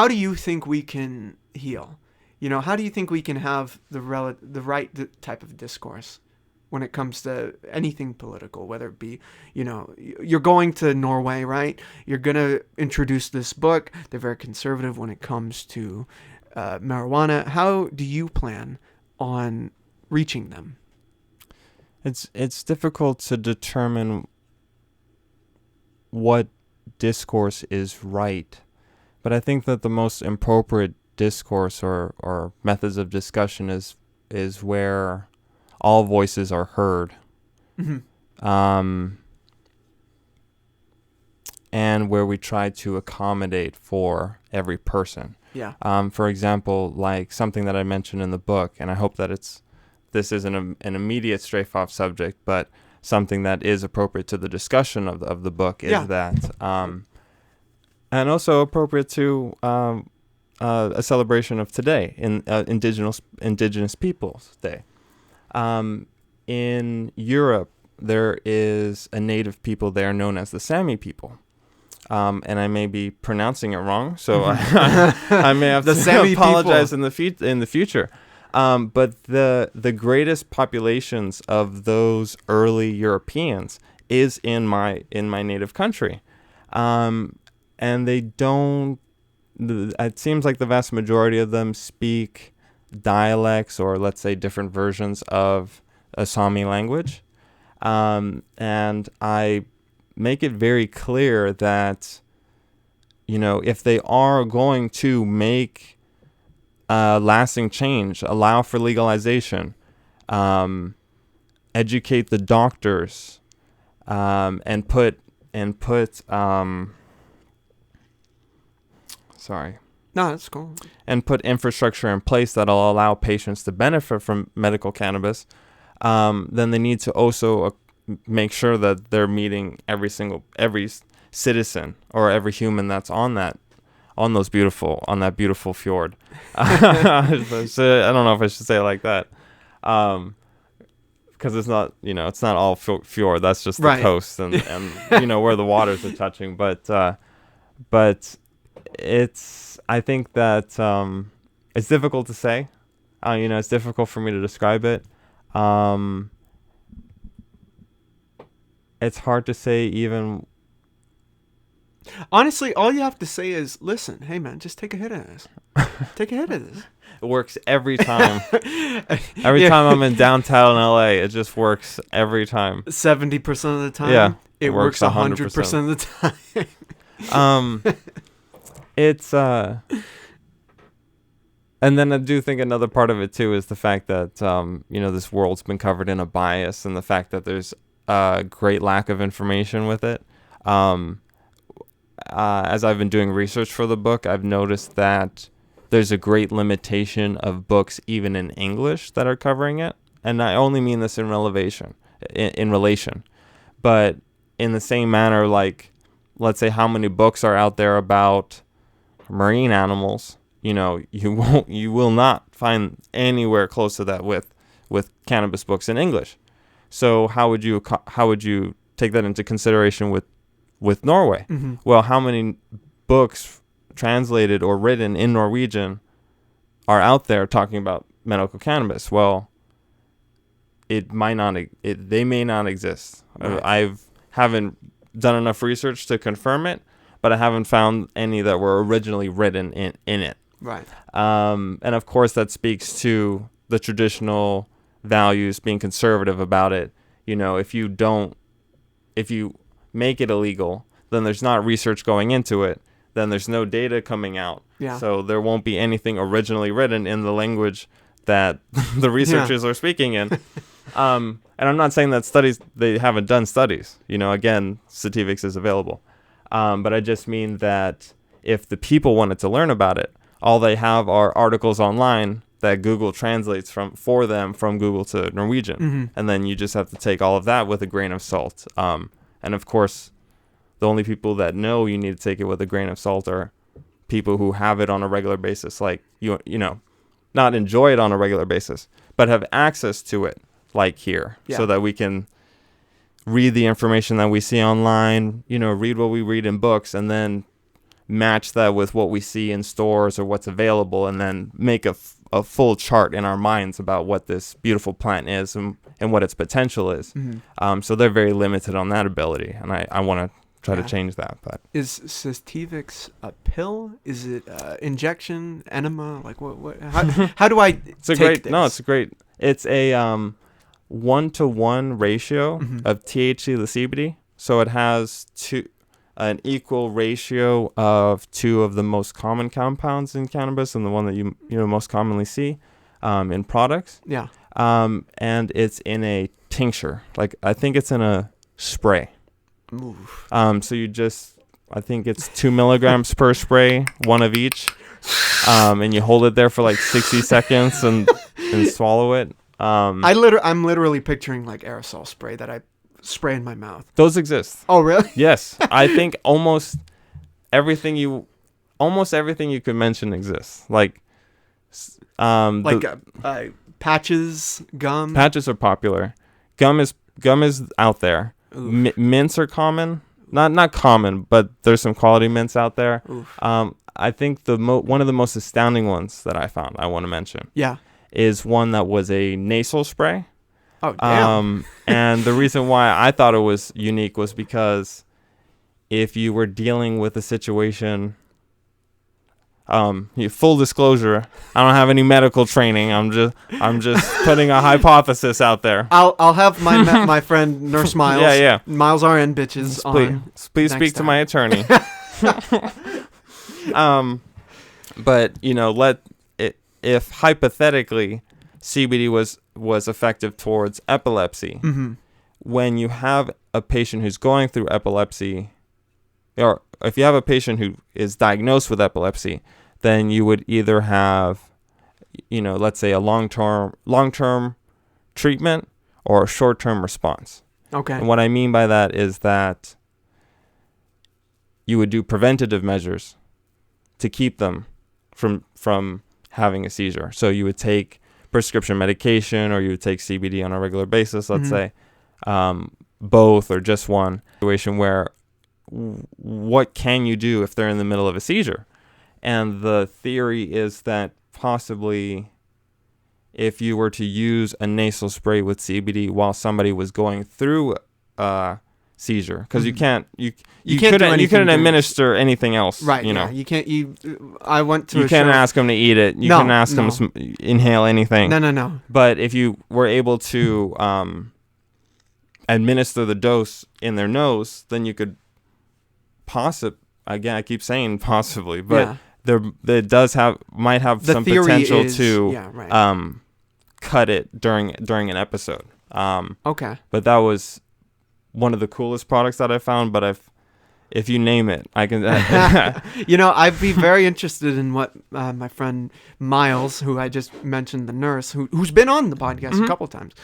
do you think we can heal? You know, how do you think we can have the right type of discourse when it comes to anything political, whether it be, you know, you're going to Norway, right? You're going to introduce this book. They're very conservative when it comes to marijuana. How do you plan on reaching them? It's difficult to determine what discourse is right, but I think that the most appropriate discourse or methods of discussion is where all voices are heard, and where we try to accommodate for every person. Yeah. For example, like something that I mentioned in the book, and I hope that this isn't an immediate strafe-off subject, but something that is appropriate to the discussion of the book is that, and also appropriate to a celebration of today, in Indigenous Peoples Day. In Europe, there is a native people there known as the Sami people. And I may be pronouncing it wrong, so I may have to apologize in the future. But the greatest populations of those early Europeans is in my native country, and they don't. It seems like the vast majority of them speak dialects, or let's say different versions of a Sami language, and I make it very clear that, if they are going to make lasting change, allow for legalization, educate the doctors, and put No, that's cool. And put infrastructure in place that'll allow patients to benefit from medical cannabis, then they need to also make sure that they're meeting every citizen or every human that's on that beautiful fjord. I don't know if I should say it like that, because it's not all fjord. That's just the coast and where the waters are touching. But I think that it's difficult to say. It's difficult for me to describe it. It's hard to say even. Honestly, all you have to say is, listen, hey man, just take a hit of this. Take a hit of this. It works every time. Every time I'm in downtown LA, it just works every time. 70% of the time. Yeah. It works 100% of the time. It's and then I do think another part of it too is the fact that this world's been covered in a bias, and the fact that there's a great lack of information with it. As I've been doing research for the book, I've noticed that there's a great limitation of books, even in English, that are covering it. And I only mean this in relation. But in the same manner, like, let's say how many books are out there about marine animals, you will not find anywhere close to that with cannabis books in English. So how would you take that into consideration with Norway? Mm-hmm. Well, how many books translated or written in Norwegian are out there talking about medical cannabis? Well, they may not exist. Right. I haven't done enough research to confirm it, but I haven't found any that were originally written in it. Right. And of course that speaks to the traditional values, being conservative about it. If you make it illegal, then there's not research going into it, then there's no data coming out. Yeah. So there won't be anything originally written in the language that the researchers are speaking in. And I'm not saying that they haven't done studies. Again, Sativix is available. But I just mean that if the people wanted to learn about it, all they have are articles online that Google translates for them from Google to Norwegian. Mm-hmm. And then you just have to take all of that with a grain of salt. And of course, the only people that know you need to take it with a grain of salt are people who have it on a regular basis, like, not enjoy it on a regular basis, but have access to it, like here, so that we can read the information that we see online, read what we read in books, and then match that with what we see in stores or what's available, and then make a full chart in our minds about what this beautiful plant is and what its potential is. Mm-hmm. So they're very limited on that ability, and I want to try to change that. But is Sativix a pill? Is it injection, enema? Like what? How do I? It's a great. This? No, it's a great. It's a 1-to-1 ratio of THC to CBD. So it has an equal ratio of two of the most common compounds in cannabis, and the one that you most commonly see in products. Yeah. And it's in a tincture. Like, I think it's in a spray. Oof. So you just I think it's 2 milligrams per spray, one of each. And you hold it there for like 60 seconds and swallow it. I'm literally picturing like aerosol spray that I spray in my mouth. Those exist. Oh, really? Yes. I think almost everything you could mention exists. Like patches, gum. Patches are popular. Gum is out there. Mints are common. Not common, but there's some quality mints out there. I think one of the most astounding ones that I found, I want to mention. Yeah. Is one that was a nasal spray. Oh, damn. And the reason why I thought it was unique was because if you were dealing with a situation, full disclosure, I don't have any medical training. I'm just putting a hypothesis out there. I'll have my friend Nurse Miles. Yeah. Miles RN bitches. Please speak to my attorney. But if hypothetically CBD was effective towards epilepsy, when you have a patient who's going through epilepsy, or if you have a patient who is diagnosed with epilepsy, then you would either have, let's say a long-term treatment or a short-term response. Okay. And what I mean by that is that you would do preventative measures to keep them from having a seizure. So you would take prescription medication, or you would take CBD on a regular basis, let's say, both or just one situation where what can you do if they're in the middle of a seizure? And the theory is that possibly if you were to use a nasal spray with CBD while somebody was going through a seizure, because you couldn't administer anything else, right? You can't. I went to. You can't ask them to eat it. You can't ask them to inhale anything. No. But if you were able to administer the dose in their nose, then you could again, I keep saying possibly, but it might have some potential to cut it during an episode. Okay. But that was one of the coolest products that I found. But if you name it, I can. I'd be very interested in what my friend Miles, who I just mentioned, the nurse, who's been on the podcast a couple times.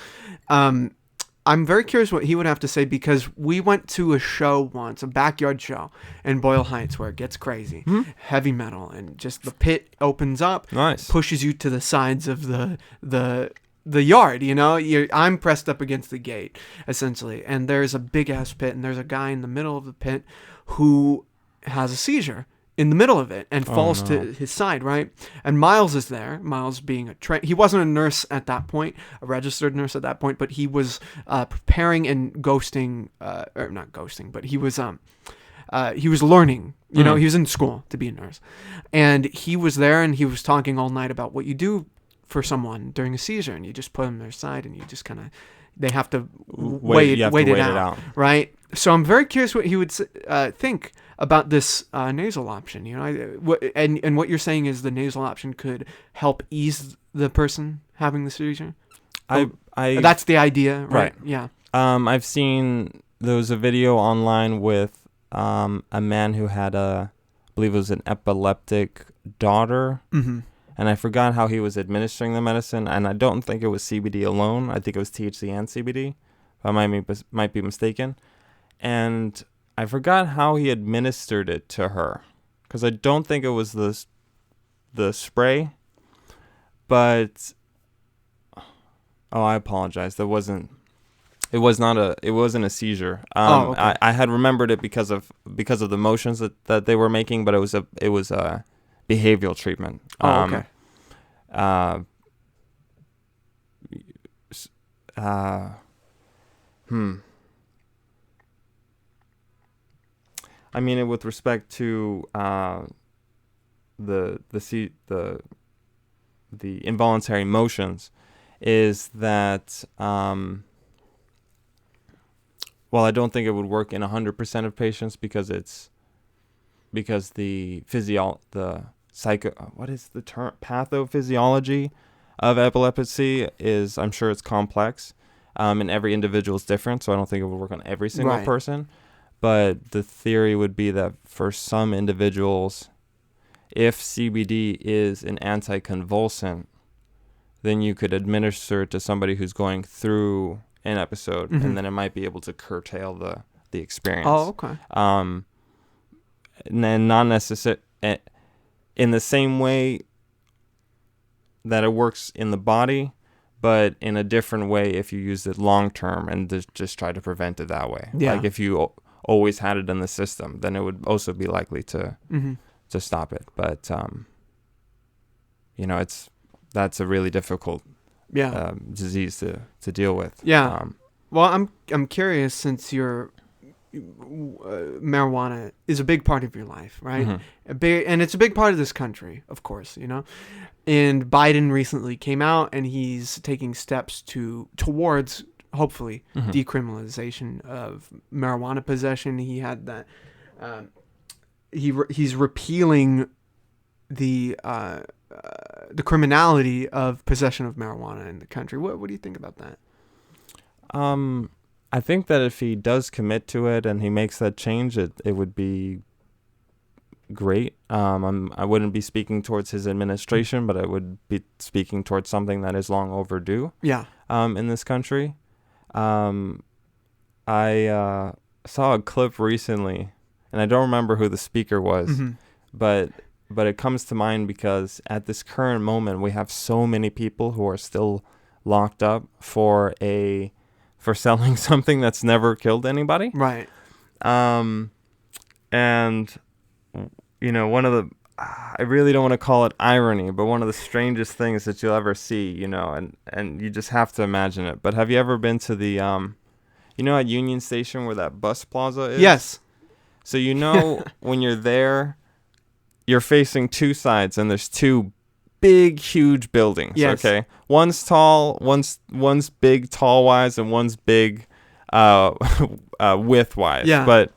I'm very curious what he would have to say, because we went to a show once, a backyard show in Boyle Heights, where it gets crazy, heavy metal, and just the pit opens up, pushes you to the sides of the yard. I'm pressed up against the gate essentially, and there's a big ass pit, and there's a guy in the middle of the pit who has a seizure in the middle of it and falls to his side, right? And Miles is there. Miles being he wasn't a nurse at that point, a registered nurse at that point, but he was preparing and ghosting, or not ghosting, but he was learning. He was in school to be a nurse, and he was there, and he was talking all night about what you do for someone during a seizure, and you just put them on their side, and you just kind of, they have to wait it out, right? So I'm very curious what he would think about this nasal option. And what you're saying is the nasal option could help ease the person having the seizure. That's the idea, right? Yeah. I've seen there was a video online with a man who had I believe it was an epileptic daughter. And I forgot how he was administering the medicine, and I don't think it was CBD alone. I think it was THC and CBD. I might be mistaken. And I forgot how he administered it to her, because I don't think it was the spray. But I apologize. It wasn't a seizure. Okay. I had remembered it because of the motions that they were making, but it was a behavioral treatment. Okay. I mean, with respect to the involuntary motions, is that well, I don't think it would work in 100% of patients, because the pathophysiology of epilepsy is, I'm sure it's complex, and every individual is different, so I don't think it would work on every single person. But the theory would be that for some individuals, if CBD is an anticonvulsant, then you could administer it to somebody who's going through an episode, and then it might be able to curtail the experience. Oh, okay. And then not necessarily in the same way that it works in the body, but in a different way if you use it long term and just try to prevent it that way. Yeah. Like if you always had it in the system, then it would also be likely to stop it. But that's a really difficult disease to deal with. Yeah. Well, I'm curious, since marijuana is a big part of your life, right? And it's a big part of this country, of course, And Biden recently came out, and he's taking steps towards hopefully decriminalization of marijuana possession. He had that. He's repealing the criminality of possession of marijuana in the country. What do you think about that? I think that if he does commit to it and he makes that change, it would be great. I wouldn't be speaking towards his administration, but I would be speaking towards something that is long overdue. Yeah. In this country. I saw a clip recently, and I don't remember who the speaker was, but it comes to mind because at this current moment, we have so many people who are still locked up for selling something that's never killed anybody. Right. And one of the, I really don't want to call it irony, but one of the strangest things that you'll ever see, and you just have to imagine it. But have you ever been to the, at Union Station where that bus plaza is? Yes. So when you're there, you're facing two sides, and there's two big, huge buildings. Yes. Okay. One's tall, one's big, tall-wise, and one's big, width-wise. Yeah. But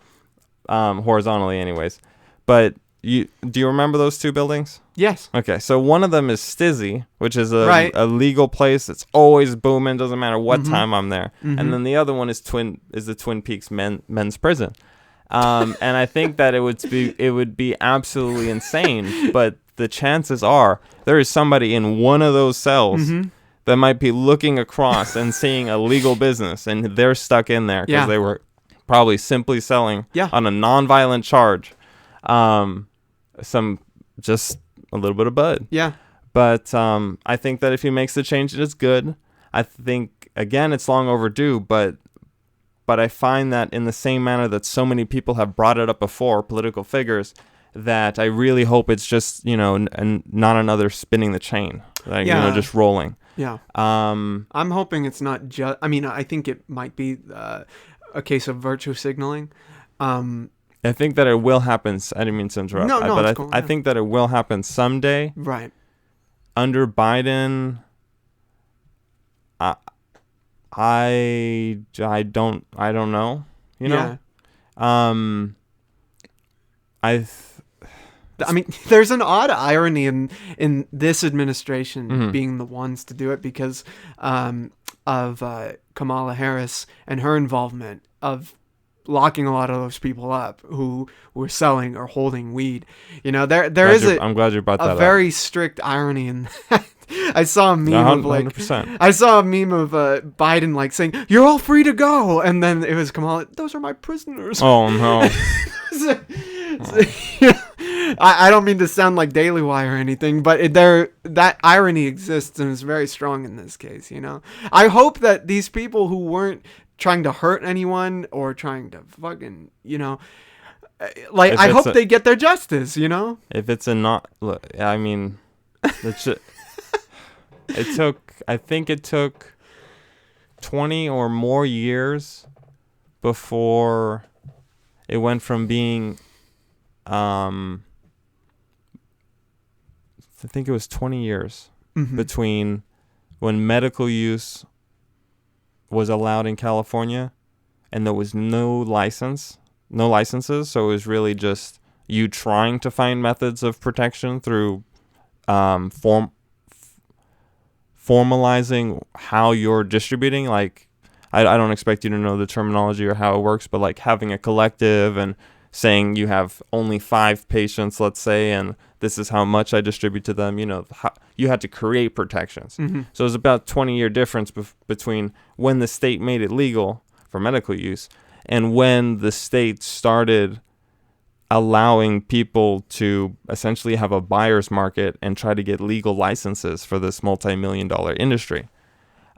horizontally, anyways. But do you remember those two buildings? Yes. Okay. So one of them is Stizzy, which is a legal place. It's always booming. Doesn't matter what time I'm there. And then the other one is the Twin Peaks men's prison. And I think that it would be absolutely insane, but the chances are there is somebody in one of those cells that might be looking across and seeing a legal business, and they're stuck in there because they were probably simply selling on a non-violent charge just a little bit of bud. Yeah. But I think that if he makes the change, it's good. I think, again, it's long overdue, but I find that in the same manner that so many people have brought it up before, political figures, that I really hope it's just, and not another spinning the chain, like, just rolling. Yeah. I'm hoping it's not just, I think it might be a case of virtue signaling. I think that it will happen. I didn't mean to interrupt. No, but I think that it will happen someday. Right. Under Biden, I don't know. Yeah. I there's an odd irony in this administration being the ones to do it because of Kamala Harris and her involvement of locking a lot of those people up who were selling or holding weed. I'm glad you brought that up. A very strict irony in that. I saw a meme 100%. I saw a meme of Biden saying, "You're all free to go," and then it was Kamala, "Those are my prisoners." Oh no. I don't mean to sound like Daily Wire or anything, but that irony exists and is very strong in this case. I hope that these people who weren't trying to hurt anyone or trying to fucking, I hope they get their justice. If it's it took 20 or more years before it went from being, I think it was 20 years between when medical use was allowed in California and there was no licenses. So it was really just you trying to find methods of protection through formalizing how you're distributing. Like, I don't expect you to know the terminology or how it works, but like having a collective and saying you have only 5 patients, let's say, and this is how much I distribute to them, you had to create protections. So it's about 20-year difference between when the state made it legal for medical use and when the state started allowing people to essentially have a buyer's market and try to get legal licenses for this multi-million-dollar industry.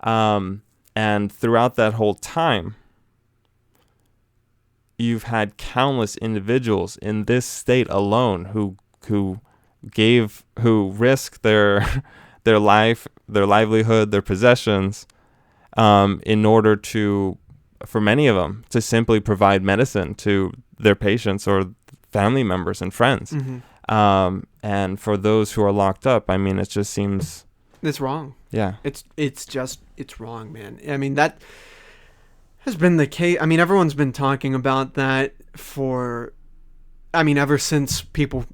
And throughout that whole time, you've had countless individuals in this state alone who risked their life, their livelihood, their possessions, in order to, for many of them, to simply provide medicine to their patients or family members and friends. And for those who are locked up, I mean, it just seems... It's wrong. Yeah. It's wrong, man. I mean, that has been the case. I mean, everyone's been talking about that ever since people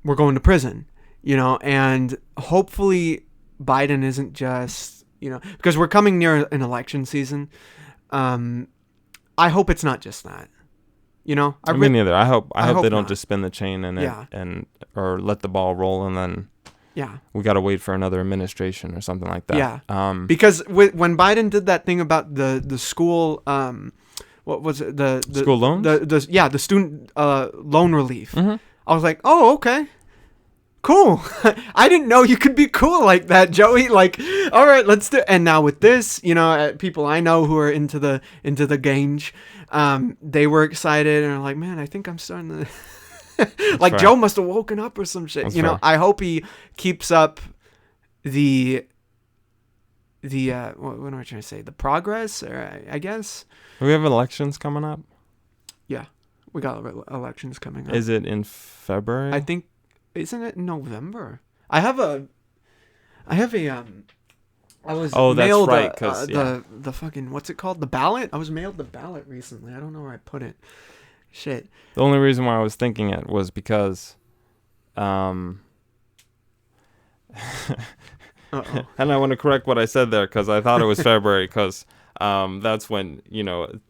were going to prison, and hopefully Biden isn't just, because we're coming near an election season. I hope it's not just that, Me neither. I hope they don't not. just spin the chain or let the ball roll and then we got to wait for another administration or something like that. Yeah. Because when Biden did that thing about the school, what was it? The school loans? The student loan relief. I was like, oh, okay. Cool. I didn't know you could be cool like that, Joey. Like, all right, let's do. And now with this, people I know who are into the gange, they were excited and are like, man, I think I'm starting to. Like, right. Joe must have woken up or some shit. That's right. I hope he keeps up the what am I trying to say? The progress, or I guess. We have elections coming up. Yeah, we got elections coming up. Is it in February? I think. Isn't it November? I was mailed right, the fucking, what's it called? The ballot? I was mailed the ballot recently. I don't know where I put it. Shit. The only reason why I was thinking it was because and I want to correct what I said there because I thought it was February because that's when,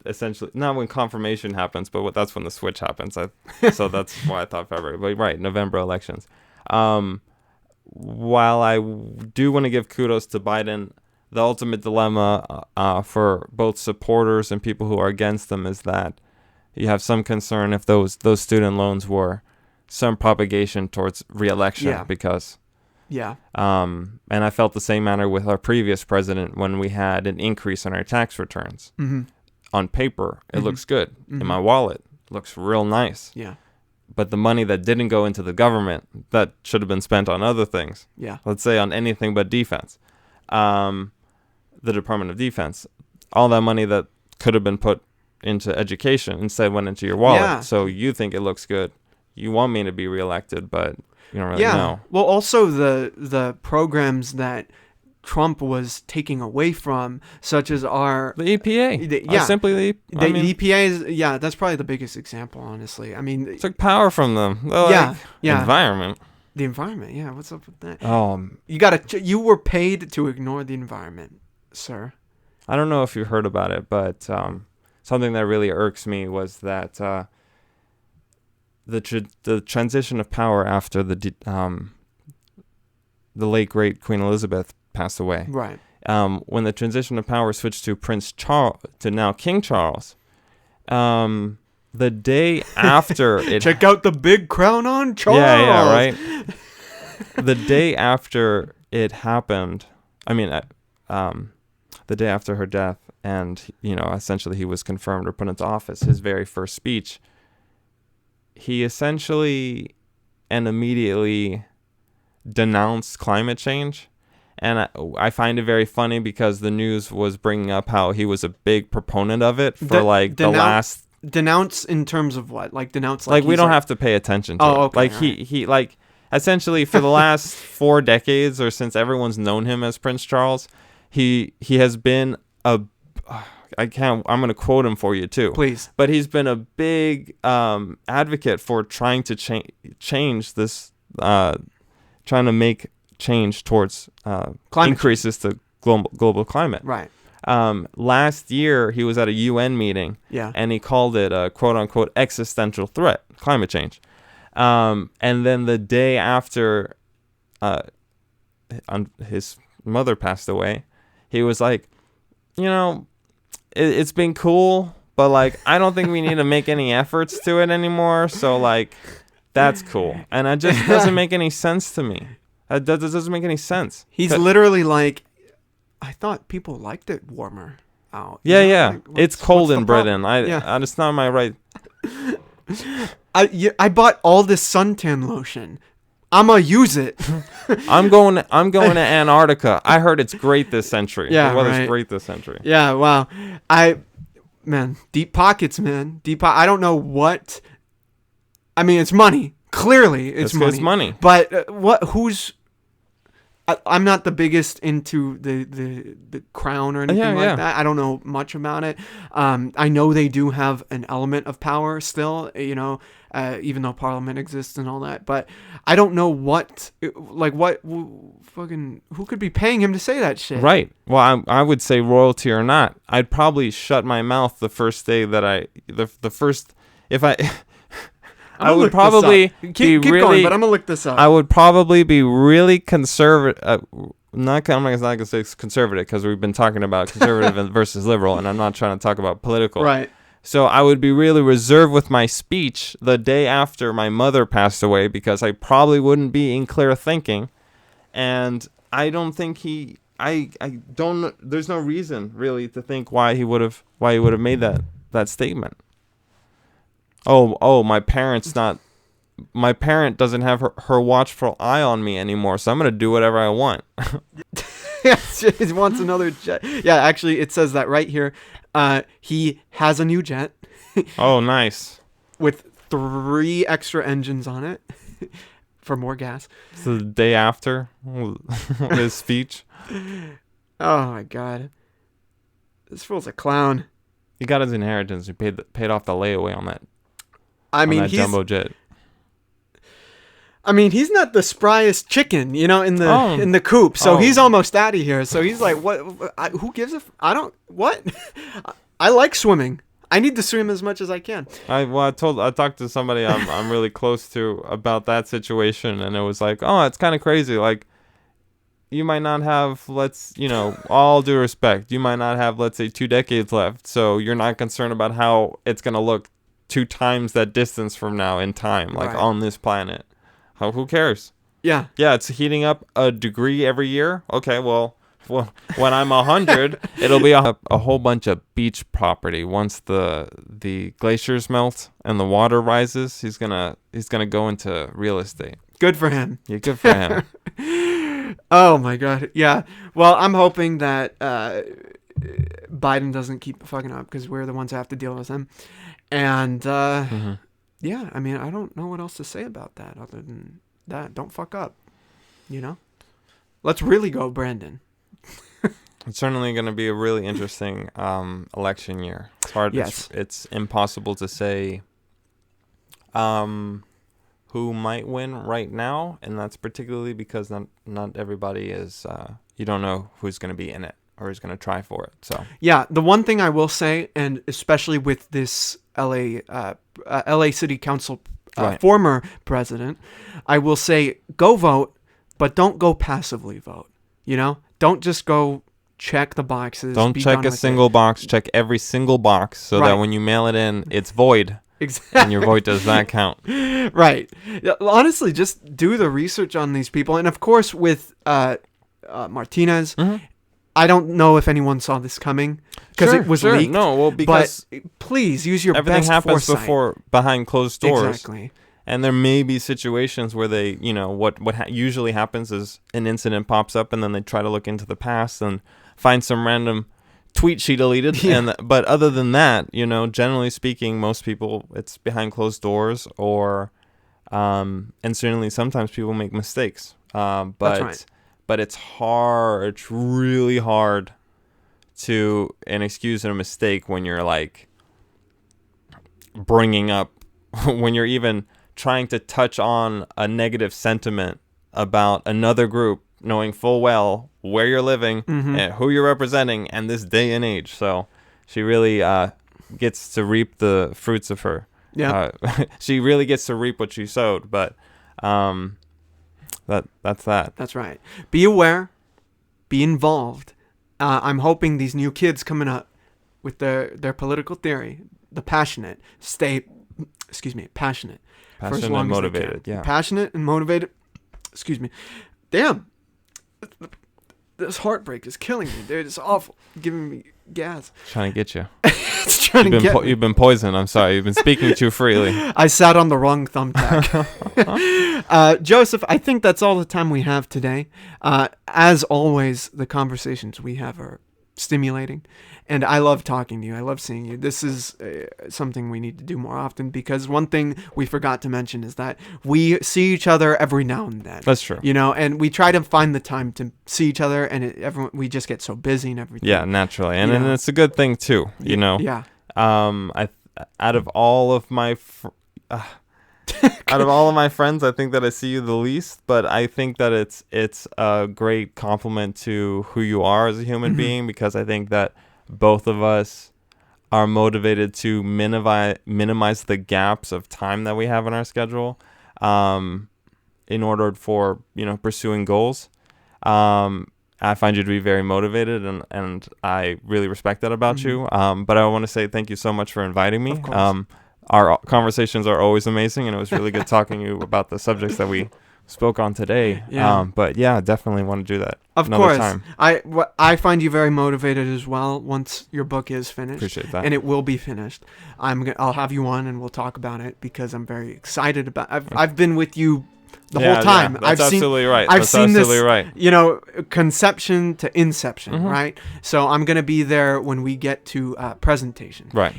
essentially, not when confirmation happens, but that's when the switch happens. So that's why I thought February. But right, November elections. While I do want to give kudos to Biden, the ultimate dilemma for both supporters and people who are against them is that you have some concern if those student loans were some propagation towards re-election because... Yeah. And I felt the same manner with our previous president when we had an increase in our tax returns. On paper, it looks good. In my wallet, it looks real nice. Yeah. But the money that didn't go into the government, that should have been spent on other things. Yeah. Let's say on anything but defense. The Department of Defense. All that money that could have been put into education instead went into your wallet. Yeah. So you think it looks good. You want me to be reelected, but... You don't really know. Well, also the programs that Trump was taking away from, such as the EPA. Simply the EPA is that's probably the biggest example, honestly. I mean, took power from them. Environment. The environment. Yeah, what's up with that? You were paid to ignore the environment, sir. I don't know if you heard about it, but something that really irks me was that. The transition of power after the late great Queen Elizabeth passed away. Right. When the transition of power switched to Prince Charles to now King Charles, the day after it check out the big crown on Charles. Yeah, right. The day after it happened, the day after her death, and essentially he was confirmed or put into office. His very first speech. He essentially and immediately denounced climate change. And I find it very funny because the news was bringing up how he was a big proponent of it for the last... Denounce in terms of what? Like denounce like we don't have to pay attention to it. Okay, like he like essentially for the last 4 decades or since everyone's known him as Prince Charles, he has been I'm going to quote him for you too. Please. But he's been a big advocate for trying to change this, trying to make change towards increases to global climate. Right. Last year, he was at a UN meeting, and he called it a quote-unquote existential threat, climate change. And then the day after his mother passed away, he was like, it's been cool, but, like, I don't think we need to make any efforts to it anymore, so, like, that's cool. And it just doesn't make any sense to me. That doesn't make any sense. He's literally like, I thought people liked it warmer out. Yeah. Like, it's cold in Britain. It's not my right. I bought all this suntan lotion. I'ma use it. I'm going to Antarctica. I heard it's great this century. Yeah, the weather's right. great this century. Yeah, wow. Deep pockets, man. I don't know what. I mean, it's money. Clearly, it's money. It's money. But I'm not the biggest into the crown or anything like that. I don't know much about it. I know they do have an element of power still, even though Parliament exists and all that. But I don't know who could be paying him to say that shit? Right. Well, I would say royalty or not, I'd probably shut my mouth the first day that I would probably keep going, but I'm gonna look this up. I would probably be really conservative. I'm not gonna say conservative because we've been talking about conservative versus liberal, and I'm not trying to talk about political. Right. So I would be really reserved with my speech the day after my mother passed away because I probably wouldn't be in clear thinking, and I don't think I don't. There's no reason really to think why he would have made that statement. My parent doesn't have her watchful eye on me anymore, so I'm going to do whatever I want. He wants another jet. Yeah, actually, it says that right here. He has a new jet. Oh, nice. With 3 extra engines on it for more gas. So the day after his speech. Oh, my God. This fool's a clown. He got his inheritance. He paid off the layaway on that. He's jumbo jet. He's not the spryest chicken, in the coop. So he's almost out of here. So he's like, what? Who gives a? I don't. What? I like swimming. I need to swim as much as I can. I talked to somebody I'm really close to about that situation, and it was like, it's kind of crazy. Like, you might not have, all due respect, you might not have, let's say, 2 decades left. So you're not concerned about how it's gonna look 2 times that distance from now in time, right, on this planet. Who cares? Yeah, it's heating up a degree every year. Okay, well, when I'm 100, it'll be a whole bunch of beach property. Once the glaciers melt and the water rises, he's gonna go into real estate. Good for him. Yeah, good for him. Oh my God. Yeah. Well, I'm hoping that Biden doesn't keep fucking up because we're the ones who have to deal with him. And yeah, I don't know what else to say about that other than that. Don't fuck up, Let's really go, Brandon. It's certainly going to be a really interesting election year. It's hard. Yes. It's impossible to say who might win right now, and that's particularly because not everybody is. You don't know who's going to be in it or who's going to try for it. So yeah, the one thing I will say, and especially with this LA City Council former president, I will say go vote, but don't go passively vote. Don't just go check the boxes. Don't check a single box. Check every single box so that when you mail it in, it's void. Exactly. And your vote does not count. Right. Honestly, just do the research on these people. And of course, with Martinez, I don't know if anyone saw this coming because it was leaked. No, well, because please use your everything best happens foresight. behind closed doors. Exactly. And there may be situations where they, what usually happens is an incident pops up and then they try to look into the past and find some random tweet she deleted. Yeah. But other than that, generally speaking, most people, it's behind closed doors or, and certainly sometimes people make mistakes. That's right. But it's hard. It's really hard to excuse a mistake when you're like bringing up, when you're even trying to touch on a negative sentiment about another group knowing full well where you're living, Mm-hmm. and who you're representing, and this day and age. So she really gets to reap the fruits of her. Yeah. She really gets to reap what she sowed. But that's that. That's right. Be aware. Be involved. I'm hoping these new kids coming up with their political theory, the passionate, stay passionate. For as Passionate long and as they motivated. can. Yeah. Passionate and motivated. Excuse me. Damn. This heartbreak is killing me, dude. It's awful. Giving me gas. Trying to get you. It's trying to get me. You've been poisoned. I'm sorry. You've been speaking too freely. I sat on the wrong thumbtack. Joseph, I think that's all the time we have today. As always, the conversations we have are stimulating, and I love talking to you. I love seeing you. This is something we need to do more often, because one thing we forgot to mention is that we see each other every now and then. That's true. And we try to find the time to see each other, and we just get so busy and everything. Yeah, naturally, and it's a good thing too. Yeah. Out of all of my out of all of my friends, I think that I see you the least, but I think that it's a great compliment to who you are as a human being, because I think that both of us are motivated to minimize the gaps of time that we have in our schedule, in order for pursuing goals. I find you to be very motivated, and I really respect that about you. But I want to say thank you so much for inviting me. Of course. Our conversations are always amazing, and it was really good talking to you about the subjects that we spoke on today. Yeah. But yeah, definitely want to do that Of another course. time. I find you very motivated as well once your book is finished. Appreciate that. And it will be finished. I'll have you on and we'll talk about it, because I'm very excited about I've been with you the whole time. That's absolutely right. I've That's seen absolutely this, right. conception to inception, right? So I'm going to be there when we get to presentation. Right.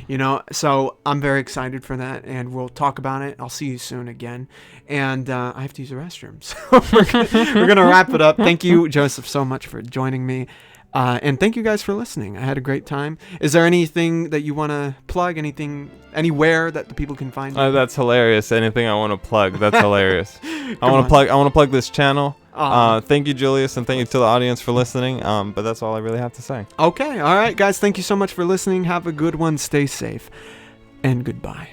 So I'm very excited for that, and we'll talk about it. I'll see you soon again. And I have to use the restroom. So we're going to wrap it up. Thank you, Joseph, so much for joining me. And thank you guys for listening. I had a great time. Is there anything that you want to plug? Anywhere that the people can find you? That's hilarious. Anything I want to plug, that's hilarious. I want to plug this channel. Thank you, Julius, and thank you to the audience for listening. But that's all I really have to say. Okay. All right, guys. Thank you so much for listening. Have a good one. Stay safe. And goodbye.